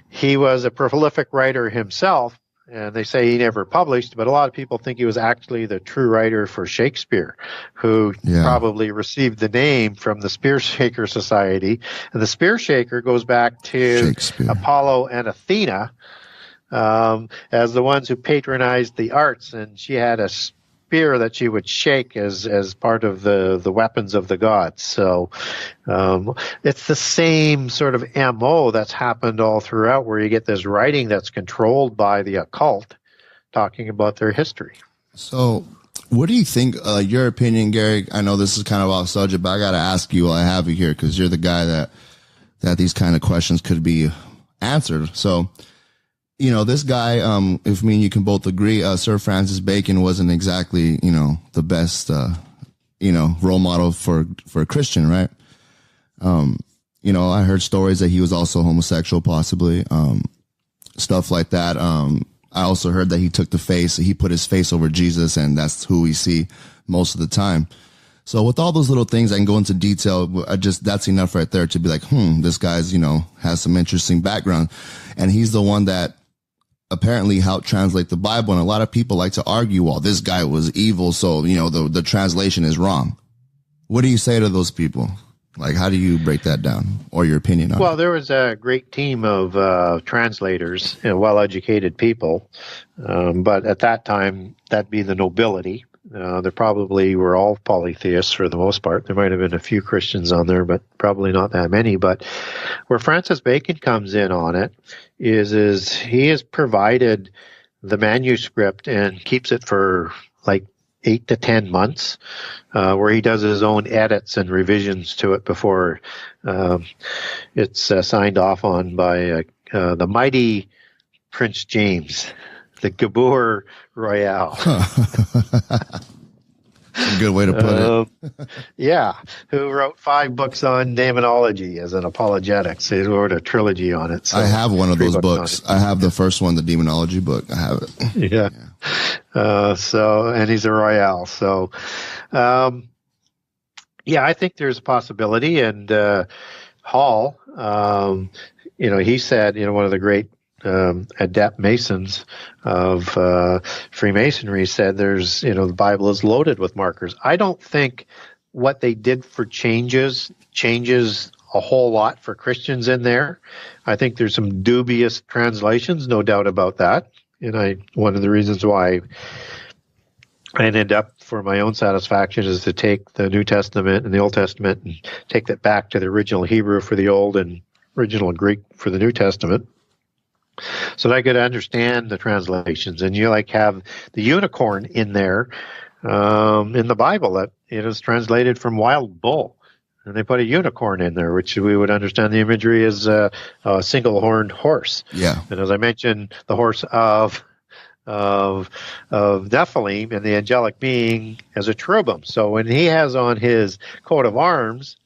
he was a prolific writer himself. And they say he never published, but a lot of people think he was actually the true writer for Shakespeare, who probably received the name from the Spear Shaker Society. And the Spear Shaker goes back to Apollo and Athena as the ones who patronized the arts. And she had a spear that she would shake as part of the weapons of the gods. So it's the same sort of MO that's happened all throughout, where you get this writing that's controlled by the occult talking about their history. So what do you think, your opinion, Gary? I know this is kind of off subject, but I got to ask you while I have you here, because you're the guy that these kind of questions could be answered. So, this guy, if me and you can both agree, Sir Francis Bacon wasn't exactly, the best, role model for a Christian, right? I heard stories that he was also homosexual, possibly, stuff like that. I also heard that he put his face over Jesus, and that's who we see most of the time. So with all those little things, I can go into detail. That's enough right there to be like, this guy's, has some interesting background. And he's the one that apparently helped translate the Bible. And a lot of people like to argue, well, this guy was evil, so, the translation is wrong. What do you say to those people? Like, how do you break that down, or your opinion on it? Well, there was a great team of translators, well-educated people. But at that time, that'd be the nobility. They probably were all polytheists for the most part. There might have been a few Christians on there, but probably not that many. But where Francis Bacon comes in on it is he has provided the manuscript and keeps it for like 8 to 10 months, where he does his own edits and revisions to it before it's signed off on by the mighty Prince James, the Gabor Royale. A good way to put it. Who wrote 5 books on demonology as an apologetics. He wrote a trilogy on it. So I have one of those books. I have the first one, the demonology book. I have it. Yeah. And he's a Royale. So, I think there's a possibility. And Hall, he said, one of the great adept Masons of Freemasonry said there's, the Bible is loaded with markers. I don't think what they did for changes a whole lot for Christians in there. I think there's some dubious translations, no doubt about that. And one of the reasons why I ended up for my own satisfaction is to take the New Testament and the Old Testament and take that back to the original Hebrew for the Old and original Greek for the New Testament, so that I could understand the translations. And you have the unicorn in there in the Bible that it is translated from wild bull, and they put a unicorn in there, which we would understand the imagery as a single-horned horse. Yeah. And as I mentioned, the horse of Nephilim and the angelic being as a cherubim. So when he has on his coat of arms,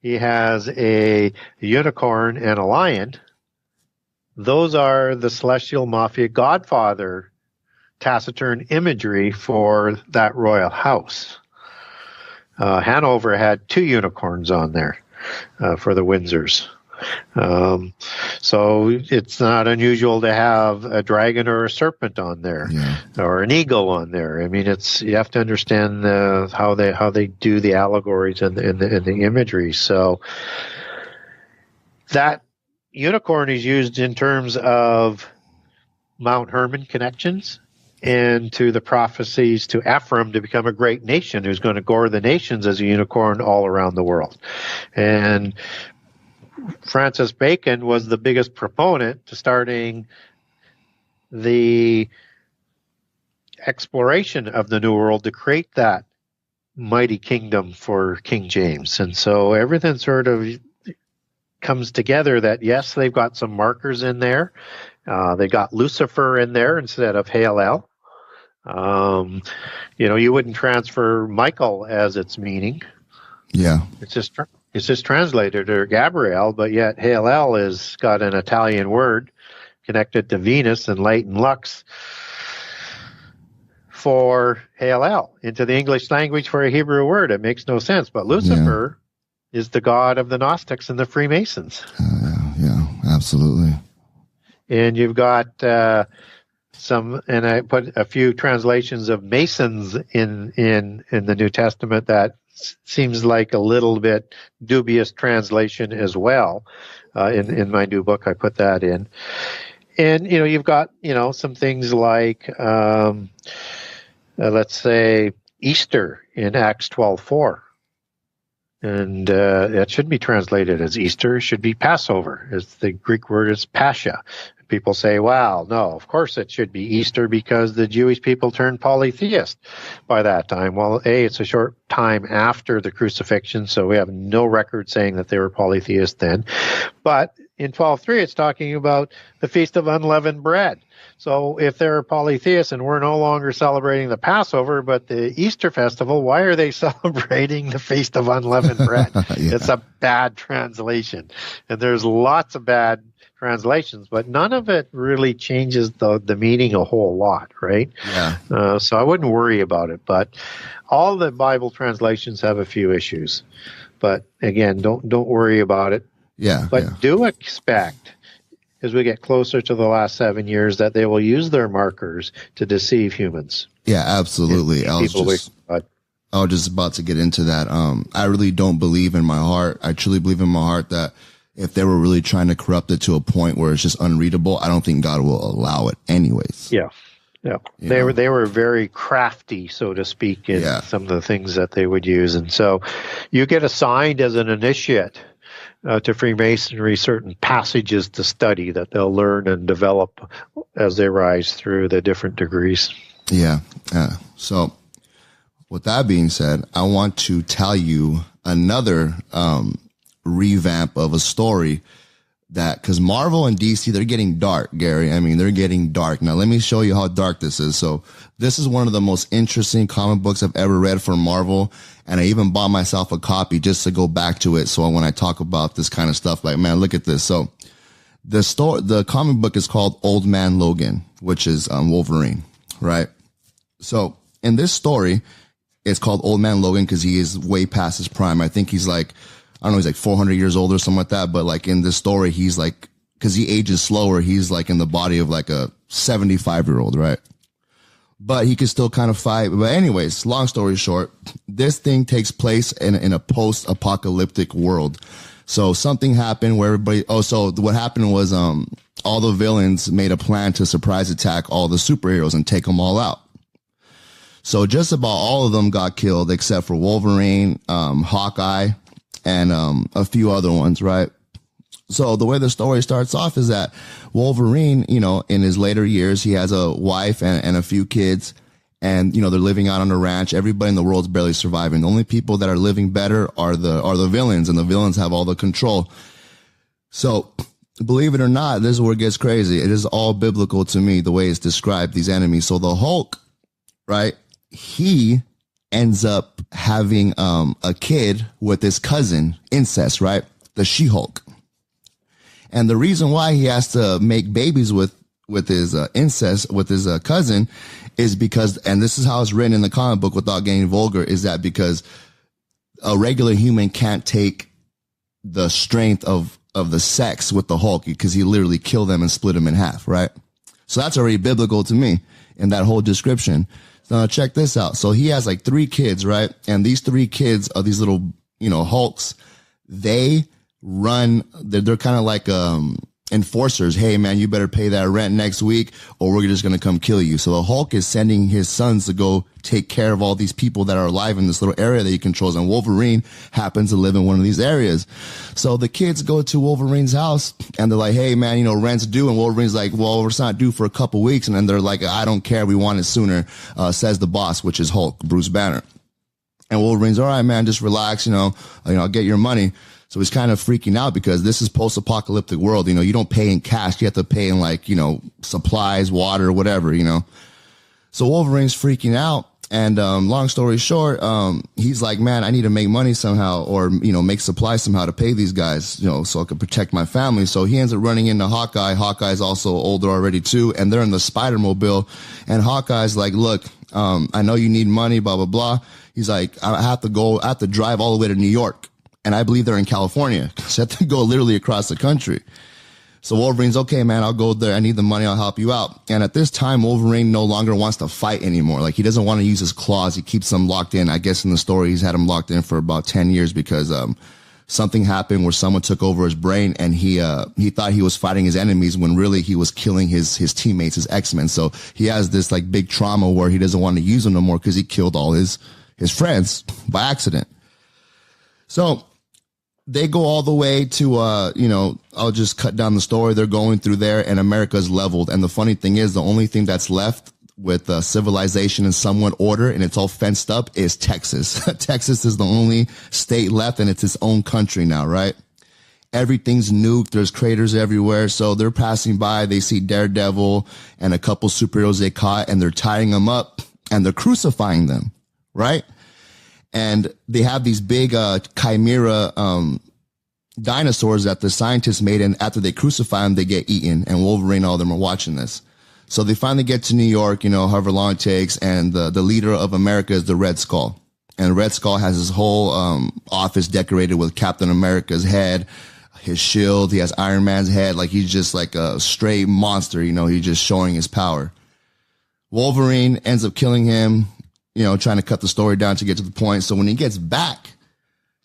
he has a unicorn and a lion. Those are the celestial mafia godfather taciturn imagery for that royal house. Hanover had 2 unicorns on there for the Windsors. So it's not unusual to have a dragon or a serpent on there, or an eagle on there. I mean, you have to understand how they do the allegories and the imagery. So that unicorn is used in terms of Mount Hermon connections and to the prophecies to Ephraim to become a great nation who's going to gore the nations as a unicorn all around the world. And Francis Bacon was the biggest proponent to starting the exploration of the New World to create that mighty kingdom for King James. And so everything sort of comes together that, yes, they've got some markers in there. They got Lucifer in there instead of Halel. You wouldn't transfer Michael as its meaning. Yeah. It's just translated or Gabriel, but yet Halel is got an Italian word connected to Venus and light and lux for Halel into the English language for a Hebrew word. It makes no sense. But Lucifer is the god of the Gnostics and the Freemasons. Yeah, absolutely. And you've got and I put a few translations of Masons in the New Testament that seems like a little bit dubious translation as well. In my new book, I put that in. And, you've got, some things like, let's say, Easter in Acts 12:4. And it shouldn't be translated as Easter. It should be Passover. The Greek word is Pascha. People say, well, no, of course it should be Easter because the Jewish people turned polytheist by that time. Well, it's a short time after the crucifixion, so we have no record saying that they were polytheist then. But in 12:3, it's talking about the Feast of Unleavened Bread. So if they're polytheists and we're no longer celebrating the Passover, but the Easter festival, why are they celebrating the Feast of Unleavened Bread? It's a bad translation. And there's lots of bad translations, but none of it really changes the meaning a whole lot, right? Yeah. So I wouldn't worry about it. But all the Bible translations have a few issues. But again, don't worry about it. Yeah. But do expect, as we get closer to the last 7 years, that they will use their markers to deceive humans. Yeah, absolutely. I was just about to get into that. I really don't believe in my heart. I truly believe in my heart that if they were really trying to corrupt it to a point where it's just unreadable, I don't think God will allow it anyways. Yeah. Yeah. They were very crafty, so to speak, in some of the things that they would use. And so you get assigned as an initiate to Freemasonry certain passages to study that they'll learn and develop as they rise through the different degrees. Yeah. So with that being said, I want to tell you another revamp of a story that, because Marvel and DC, they're getting dark, Gary. I mean, they're getting dark. Now, let me show you how dark this is. So this is one of the most interesting comic books I've ever read from Marvel. And I even bought myself a copy just to go back to it. So when I talk about this kind of stuff, like, man, look at this. So the comic book is called Old Man Logan, which is Wolverine, right? So in this story, it's called Old Man Logan because he is way past his prime. I think he's like, I don't know, he's like 400 years old or something like that. But like in this story, he's like because he ages slower. He's like in the body of like a 75-year-old, right? But he can still kind of fight. But anyways, long story short, this thing takes place in a post-apocalyptic world. So something happened where so what happened was, all the villains made a plan to surprise attack all the superheroes and take them all out. So just about all of them got killed except for Wolverine, Hawkeye, and a few other ones, right? So the way the story starts off is that Wolverine, in his later years, he has a wife and a few kids, and, they're living out on a ranch. Everybody in the world's barely surviving. The only people that are living better are the villains, and the villains have all the control. So believe it or not, this is where it gets crazy. It is all biblical to me, the way it's described, these enemies. So the Hulk, right? He ends up having a kid with his cousin, incest, right? The She-Hulk. And the reason why he has to make babies with his incest, with his cousin, is because, and this is how it's written in the comic book without getting vulgar, is that because a regular human can't take the strength of the sex with the Hulk, because he literally killed them and split them in half, right? So that's already biblical to me in that whole description. So now check this out. So he has like 3 kids, right? And these 3 kids are these little, Hulks. They're kind of like, enforcers. Hey man, you better pay that rent next week or we're just going to come kill you. So the Hulk is sending his sons to go take care of all these people that are alive in this little area that he controls. And Wolverine happens to live in one of these areas. So the kids go to Wolverine's house and they're like, hey man, rent's due. And Wolverine's like, well, it's not due for a couple weeks. And then they're like, I don't care. We want it sooner, says the boss, which is Hulk, Bruce Banner. And Wolverine's, all right, man, just relax. I'll get your money. So he's kind of freaking out because this is post-apocalyptic world. You don't pay in cash. You have to pay in supplies, water, whatever, So Wolverine's freaking out. And, long story short, he's like, man, I need to make money somehow or, make supplies somehow to pay these guys, so I can protect my family. So he ends up running into Hawkeye. Hawkeye's also older already too. And they're in the Spider-Mobile. And Hawkeye's like, look, I know you need money, blah, blah, blah. He's like, I have to drive all the way to New York. And I believe they're in California. So I have to go literally across the country. So Wolverine's, okay, man, I'll go there. I need the money. I'll help you out. And at this time, Wolverine no longer wants to fight anymore. Like, he doesn't want to use his claws. He keeps them locked in. I guess in the story, he's had them locked in for about 10 years because, something happened where someone took over his brain and he thought he was fighting his enemies when really he was killing his teammates, his X-Men. So he has this like big trauma where he doesn't want to use them no more because he killed all his friends by accident. So they go all the way to, I'll just cut down the story. They're going through there and America's leveled. And the funny thing is the only thing that's left with civilization and somewhat order and it's all fenced up is Texas. Texas is the only state left and it's its own country now, right? Everything's nuked. There's craters everywhere. So they're passing by. They see Daredevil and a couple superheroes they caught and they're tying them up and they're crucifying them, right? And they have these big chimera dinosaurs that the scientists made, and after they crucify them, they get eaten. And Wolverine and all of them are watching this. So they finally get to New York, however long it takes, and the leader of America is the Red Skull. And Red Skull has his whole office decorated with Captain America's head, his shield. He has Iron Man's head. Like, he's just like a straight monster, he's just showing his power. Wolverine ends up killing him, trying to cut the story down to get to the point. So when he gets back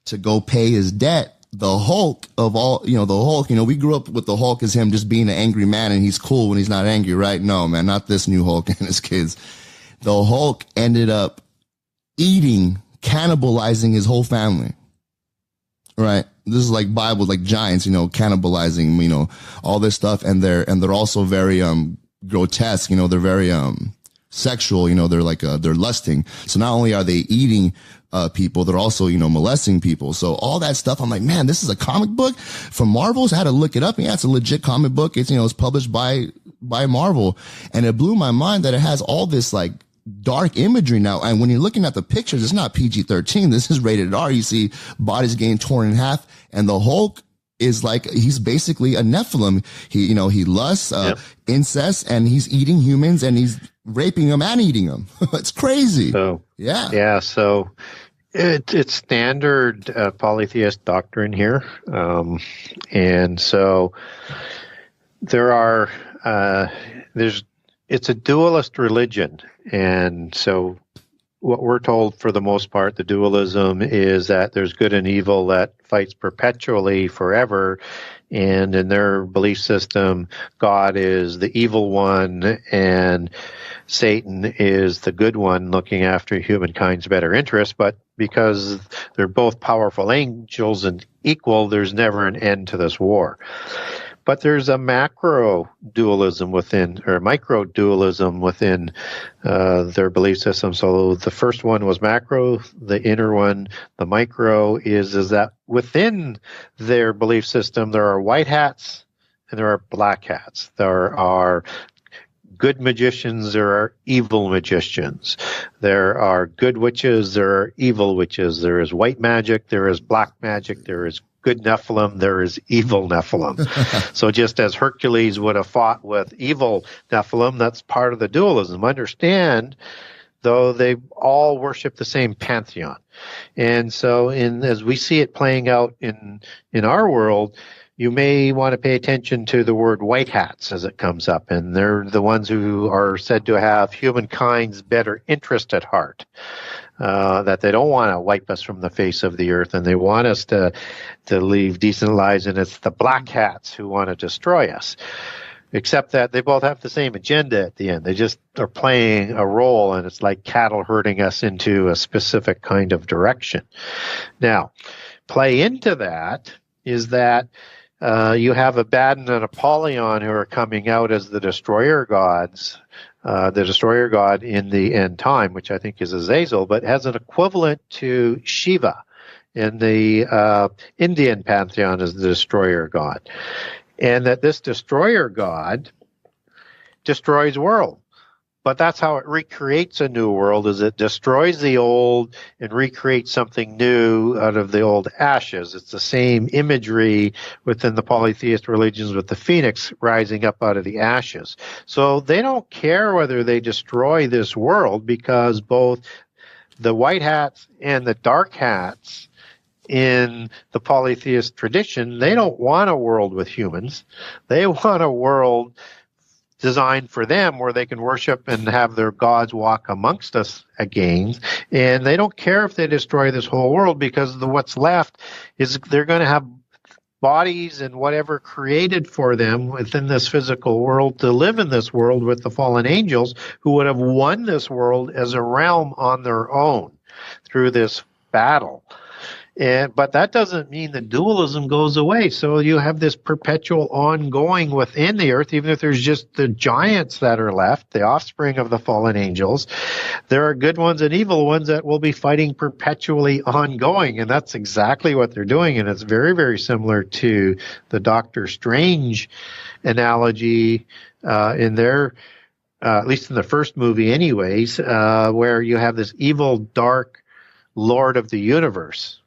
to go pay his debt, the Hulk of all, the Hulk, we grew up with the Hulk as him just being an angry man and he's cool when he's not angry, right? No, man, not this new Hulk and his kids. The Hulk ended up cannibalizing his whole family, right? This is like Bible, like giants, cannibalizing, all this stuff. And they're also very, grotesque, they're very, sexual, they're like, they're lusting. So not only are they eating, people, they're also, molesting people. So all that stuff, I'm like, man, this is a comic book from Marvel. So I had to look it up. And yeah, it's a legit comic book. It's, it's published by Marvel. And it blew my mind that it has all this like dark imagery now. And when you're looking at the pictures, it's not PG-13. This is rated R. You see bodies getting torn in half and the Hulk is like, he's basically a Nephilim. He lusts, incest, and he's eating humans and he's raping them and eating them. It's crazy. So, yeah. Yeah. So it's standard polytheist doctrine here. And so there are it's a dualist religion, and so what we're told for the most part, the dualism is that there's good and evil that fights perpetually forever, and in their belief system, God is the evil one and Satan is the good one looking after humankind's better interest. But because they're both powerful angels and equal, there's never an end to this war. But there's a macro dualism within, or micro dualism within their belief system. So the first one was macro, the inner one, the micro, is that within their belief system there are white hats and there are black hats. There are good magicians, there are evil magicians. There are good witches, there are evil witches. There is white magic, there is black magic, there is good Nephilim, there is evil Nephilim. So just as Hercules would have fought with evil Nephilim, that's part of the dualism. Understand, though, they all worship the same pantheon. And so as we see it playing out in our world, you may want to pay attention to the word white hats as it comes up, and they're the ones who are said to have humankind's better interest at heart, that they don't want to wipe us from the face of the earth, and they want us to live decent lives, and it's the black hats who want to destroy us. Except that they both have the same agenda at the end. They just are playing a role, and it's like cattle herding us into a specific kind of direction. Now, play into that is that you have Abaddon and Apollyon who are coming out as the destroyer gods, the destroyer god in the end time, which I think is Azazel, but has an equivalent to Shiva in the Indian pantheon as the destroyer god. And that this destroyer god destroys world. But that's how it recreates a new world, is it destroys the old and recreates something new out of the old ashes. It's the same imagery within the polytheist religions with the phoenix rising up out of the ashes. So they don't care whether they destroy this world, because both the white hats and the dark hats in the polytheist tradition, they don't want a world with humans. They want a world designed for them where they can worship and have their gods walk amongst us again. And they don't care if they destroy this whole world, because what's left is they're going to have bodies and whatever created for them within this physical world to live in this world with the fallen angels who would have won this world as a realm on their own through this battle. But that doesn't mean the dualism goes away. So you have this perpetual ongoing within the earth, even if there's just the giants that are left, the offspring of the fallen angels. There are good ones and evil ones that will be fighting perpetually ongoing. And that's exactly what they're doing. And it's very, very similar to the Doctor Strange analogy in their, at least in the first movie anyways, where you have this evil, dark Lord of the universe,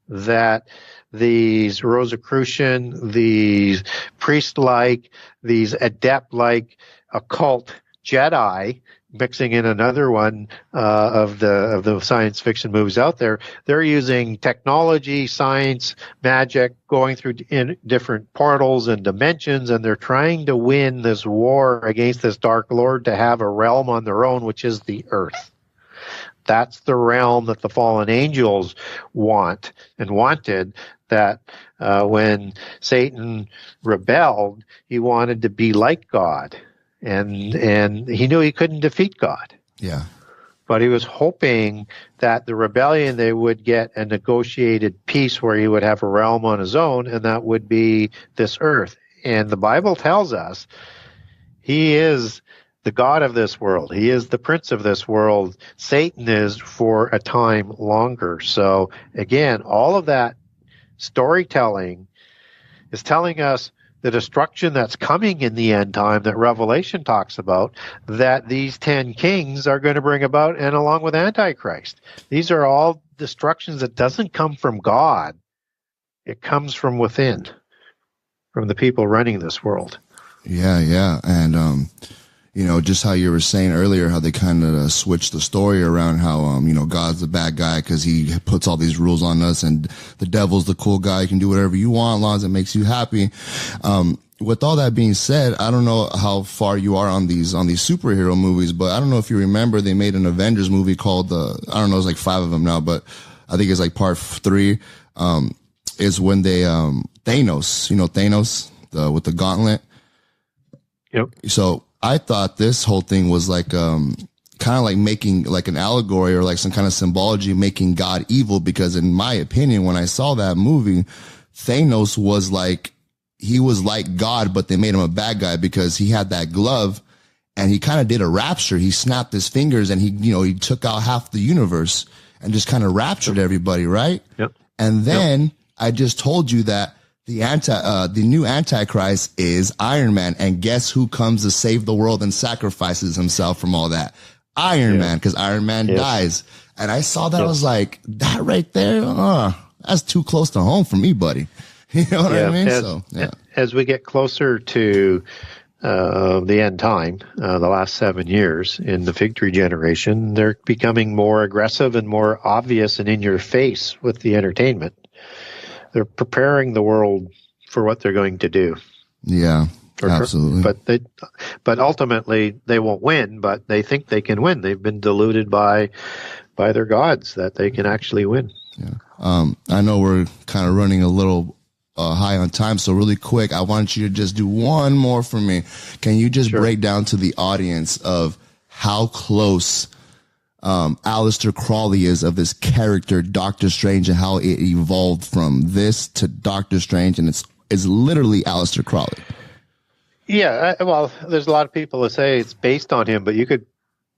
that these Rosicrucian, these priest-like, these adept-like occult Jedi, mixing in another one of the science fiction movies out there, they're using technology, science, magic, going through in different portals and dimensions, and they're trying to win this war against this Dark Lord to have a realm on their own, which is the earth. That's the realm that the fallen angels want and wanted, that when Satan rebelled, he wanted to be like God. And he knew he couldn't defeat God. Yeah. But he was hoping that the rebellion, they would get a negotiated peace where he would have a realm on his own, and that would be this earth. And the Bible tells us he is the God of this world. He is the prince of this world. Satan is for a time longer. So again, all of that storytelling is telling us the destruction that's coming in the end time that Revelation talks about, that these 10 kings are going to bring about, and along with Antichrist. These are all destructions that doesn't come from God. It comes from within, from the people running this world. Yeah, yeah. And just how you were saying earlier, how they kind of switched the story around, how, God's the bad guy because he puts all these rules on us, and the devil's the cool guy. You can do whatever you want as long as it makes you happy. With all that being said, I don't know how far you are on these superhero movies, but I don't know if you remember, they made an Avengers movie called, I don't know, it's like 5 of them now, but I think it's like part 3, is when they, Thanos, Thanos, with the gauntlet. Yep. So I thought this whole thing was like, kind of like making like an allegory or like some kind of symbology, making God evil, because in my opinion, when I saw that movie, Thanos was like, he was like God, but they made him a bad guy because he had that glove and he kind of did a rapture. He snapped his fingers and he took out half the universe and just kind of raptured everybody. Right. Yep. And then I just told you that the new Antichrist is Iron Man. And guess who comes to save the world and sacrifices himself from all that? Iron Man, because Iron Man dies. And I saw that. I was like, that right there. That's too close to home for me, buddy. You know what I mean? As we get closer to the end time, the last 7 years in the fig tree generation, they're becoming more aggressive and more obvious and in your face with the entertainment. They're preparing the world for what they're going to do. Yeah, absolutely. But ultimately they won't win, but they think they can win. They've been deluded by their gods that they can actually win. Yeah. I know we're kind of running a little high on time, so really quick, I want you to just do one more for me. Can you just break down to the audience of how close Alistair Crowley is of this character Doctor Strange, and how it evolved from this to Doctor Strange, and it's literally Alistair Crowley? Yeah, well, there's a lot of people that say it's based on him, but you could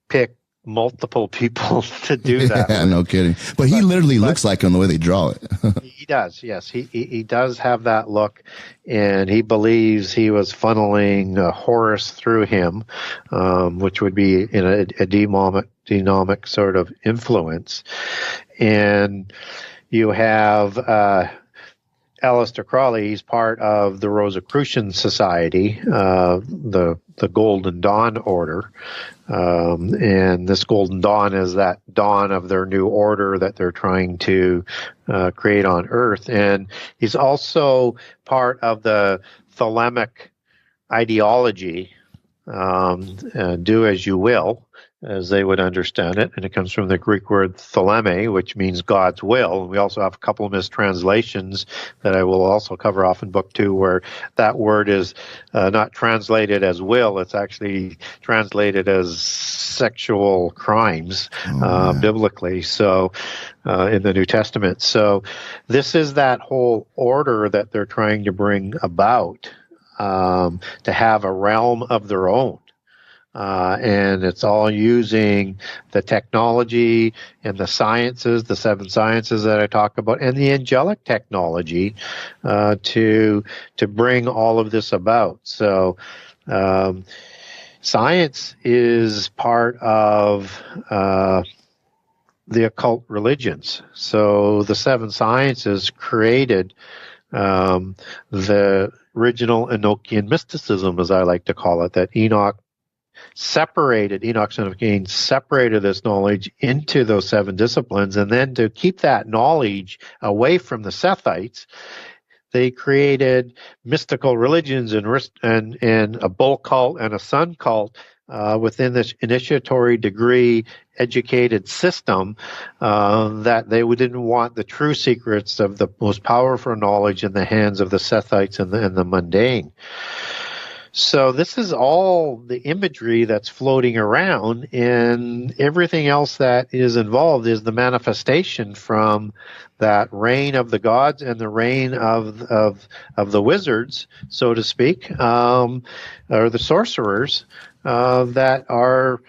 pick multiple people to do that. Yeah, no kidding. But he literally looks like him the way they draw it. He does, yes. He does have that look, and he believes he was funneling Horus through him, which would be in a demonic sort of influence. And you have Alistair Crowley. He's part of the Rosicrucian Society, the Golden Dawn Order. And this Golden Dawn is that dawn of their new order that they're trying to create on Earth. And he's also part of the Thelemic ideology, do as you will, as they would understand it. And it comes from the Greek word theleme, which means God's will. And we also have a couple of mistranslations that I will also cover off in book 2, where that word is not translated as will. It's actually translated as sexual crimes, biblically. So, in the New Testament. So this is that whole order that they're trying to bring about, to have a realm of their own. And it's all using the technology and the sciences, the 7 sciences that I talk about, and the angelic technology to bring all of this about. So science is part of the occult religions. So the 7 sciences created the original Enochian mysticism, as I like to call it, that Enoch, son of Cain, separated this knowledge into those 7 disciplines, and then to keep that knowledge away from the Sethites, they created mystical religions and a bull cult and a sun cult within this initiatory degree educated system, that they didn't want the true secrets of the most powerful knowledge in the hands of the Sethites and the mundane. So this is all the imagery that's floating around, and everything else that is involved is the manifestation from that reign of the gods and the reign of the wizards, so to speak, or the sorcerers, that are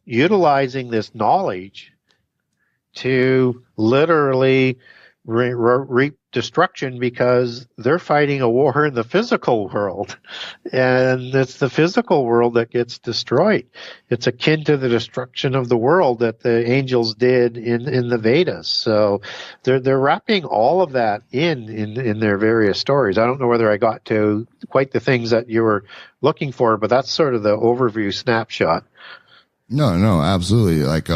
utilizing this knowledge to literally reap destruction because they're fighting a war in the physical world, and it's the physical world that gets destroyed. It's akin to the destruction of the world that the angels did in the Vedas. So they're wrapping all of that in their various stories. I don't know whether I got to quite the things that you were looking for, but that's sort of the overview snapshot. No, absolutely. Like,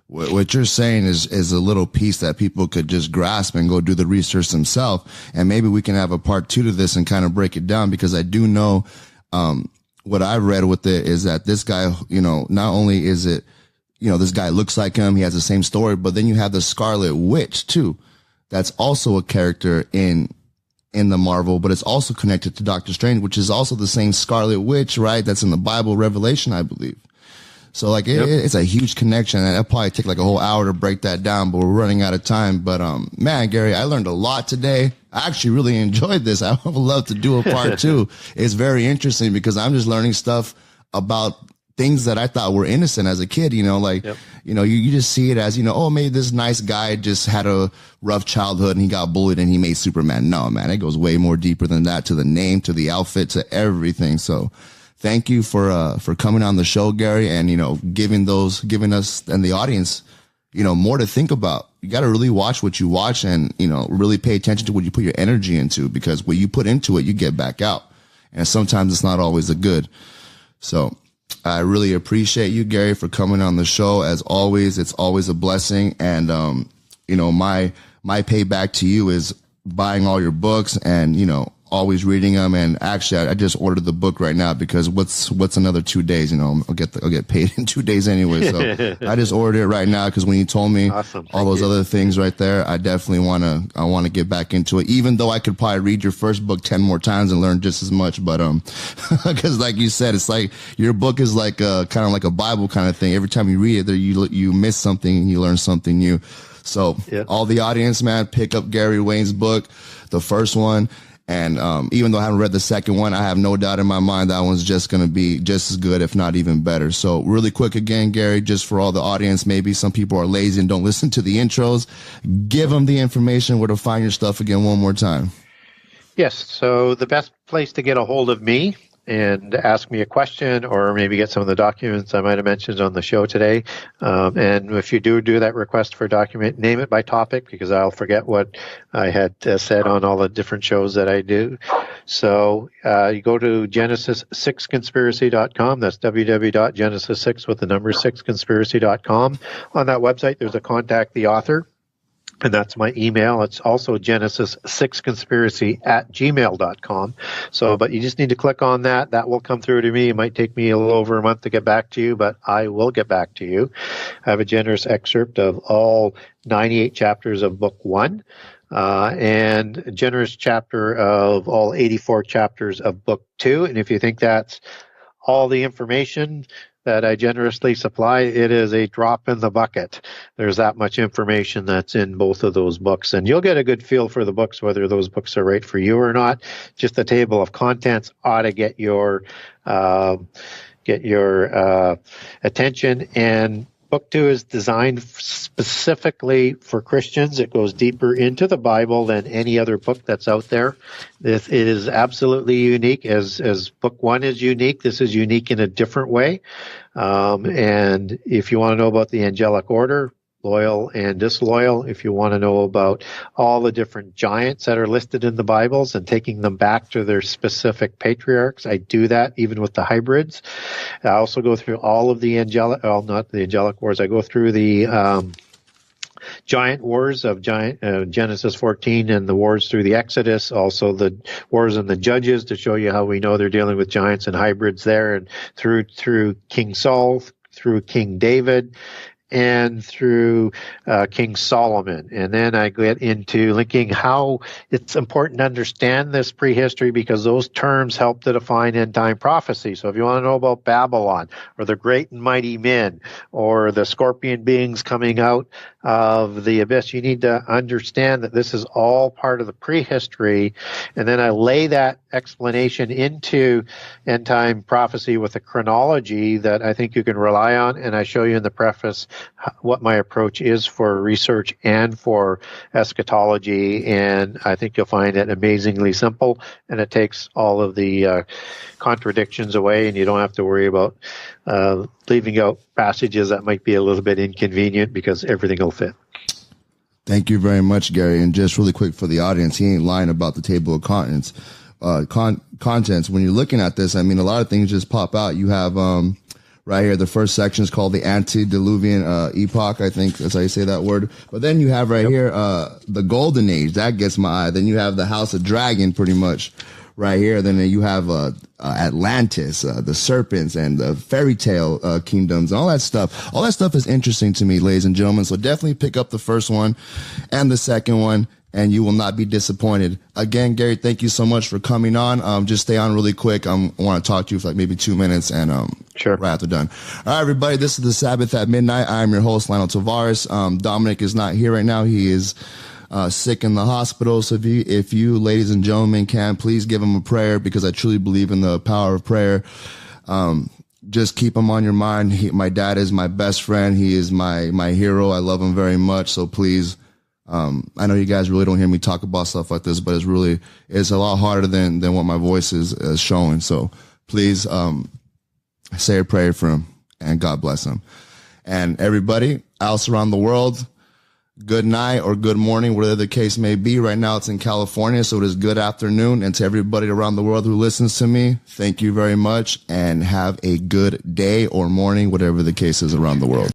what you're saying is a little piece that people could just grasp and go do the research themselves. And maybe we can have a part 2 to this and kind of break it down, because I do know, what I read with it is that this guy, not only is it, this guy looks like him, he has the same story, but then you have the Scarlet Witch too. That's also a character in the Marvel, but it's also connected to Doctor Strange, which is also the same Scarlet Witch, right? That's in the Bible, Revelation, I believe. So like it's a huge connection, and it'll probably take like a whole hour to break that down, but we're running out of time. But man, Gary, I learned a lot today. I actually really enjoyed this. I would love to do a part 2. It's very interesting because I'm just learning stuff about things that I thought were innocent as a kid, you just see it as, oh, maybe this nice guy just had a rough childhood and he got bullied and he made Superman. No, man, it goes way more deeper than that, to the name, to the outfit, to everything. So thank you for coming on the show, Gary, and, giving us and the audience, more to think about. You got to really watch what you watch and, really pay attention to what you put your energy into, because what you put into it, you get back out. And sometimes it's not always a good. So I really appreciate you, Gary, for coming on the show. As always, it's always a blessing. And, my payback to you is buying all your books and, always reading them. And actually, I just ordered the book right now, because what's another 2 days? I'll get paid in 2 days anyway. So I just ordered it right now, because when you told me all those other things right there, I definitely want to get back into it. Even though I could probably read your first book 10 more times and learn just as much, but because like you said, it's like your book is like kind of like a Bible kind of thing. Every time you read it, you miss something and you learn something new. So all the audience, man, pick up Gary Wayne's book, the first one. And even though I haven't read the second one, I have no doubt in my mind that one's just going to be just as good, if not even better. So really quick again, Gary, just for all the audience, maybe some people are lazy and don't listen to the intros. Give them the information where to find your stuff again one more time. Yes. So the best place to get a hold of me and ask me a question, or maybe get some of the documents I might have mentioned on the show today. And if you do that request for a document, name it by topic, because I'll forget what I had said on all the different shows that I do. So you go to Genesis6conspiracy.com. That's www.genesis6 with the number 6conspiracy.com. On that website, there's a contact the author. And that's my email. It's also Genesis6conspiracy@gmail.com. So, but you just need to click on that. That will come through to me. It might take me a little over a month to get back to you, but I will get back to you. I have a generous excerpt of all 98 chapters of book 1. And a generous chapter of all 84 chapters of book 2. And if you think that's all the information that I generously supply, it is a drop in the bucket. There's that much information that's in both of those books, and you'll get a good feel for the books, whether those books are right for you or not. Just the table of contents ought to get your attention. And book 2 is designed specifically for Christians. It goes deeper into the Bible than any other book that's out there. This is absolutely unique. As book 1 is unique, this is unique in a different way. And if you want to know about the angelic order, loyal and disloyal, if you want to know about all the different giants that are listed in the Bibles and taking them back to their specific patriarchs, I do that even with the hybrids. I also go through all of the not the angelic wars. I go through the giant wars of Genesis 14 and the wars through the Exodus, also the wars in the Judges, to show you how we know they're dealing with giants and hybrids there, and through King Saul, through King David, and through King Solomon. And then I get into linking how it's important to understand this prehistory, because those terms help to define end-time prophecy. So if you want to know about Babylon, or the great and mighty men, or the scorpion beings coming out of the abyss. You need to understand that this is all part of the prehistory, and then I lay that explanation into end time prophecy with a chronology that I think you can rely on, and I show you in the preface what my approach is for research and for eschatology, and I think you'll find it amazingly simple, and it takes all of the contradictions away, and you don't have to worry about leaving out passages that might be a little bit inconvenient because everything will fit. Thank you very much, Gary. And just really quick for the audience, he ain't lying about the table of contents. Contents. When you're looking at this, I mean, a lot of things just pop out. You have right here, the first section is called the antediluvian epoch. I think that's how you say that word. But then you have right here the golden age. That gets my eye. Then you have the house of dragon, pretty much. Right here, then you have Atlantis, the serpents, and the fairy tale kingdoms, and all that stuff. All that stuff is interesting to me, ladies and gentlemen. So definitely pick up the first one and the second one, and you will not be disappointed. Again, Gary, thank you so much for coming on. Just stay on really quick. I want to talk to you for like maybe 2 minutes, and sure, right after done. All right, everybody, this is the Sabbath at Midnight. I am your host, Lionel Tavares. Dominic is not here right now. He is sick in the hospital. So if you, ladies and gentlemen, can please give him a prayer, because I truly believe in the power of prayer. Just keep him on your mind. My dad is my best friend. He is my hero. I love him very much. So please, I know you guys really don't hear me talk about stuff like this, but it's a lot harder than what my voice is showing. So please, say a prayer for him, and God bless him. And everybody else around the world, good night or good morning, whatever the case may be. Right now it's in California, so it is good afternoon. And to everybody around the world who listens to me, thank you very much, and have a good day or morning, whatever the case is around the world.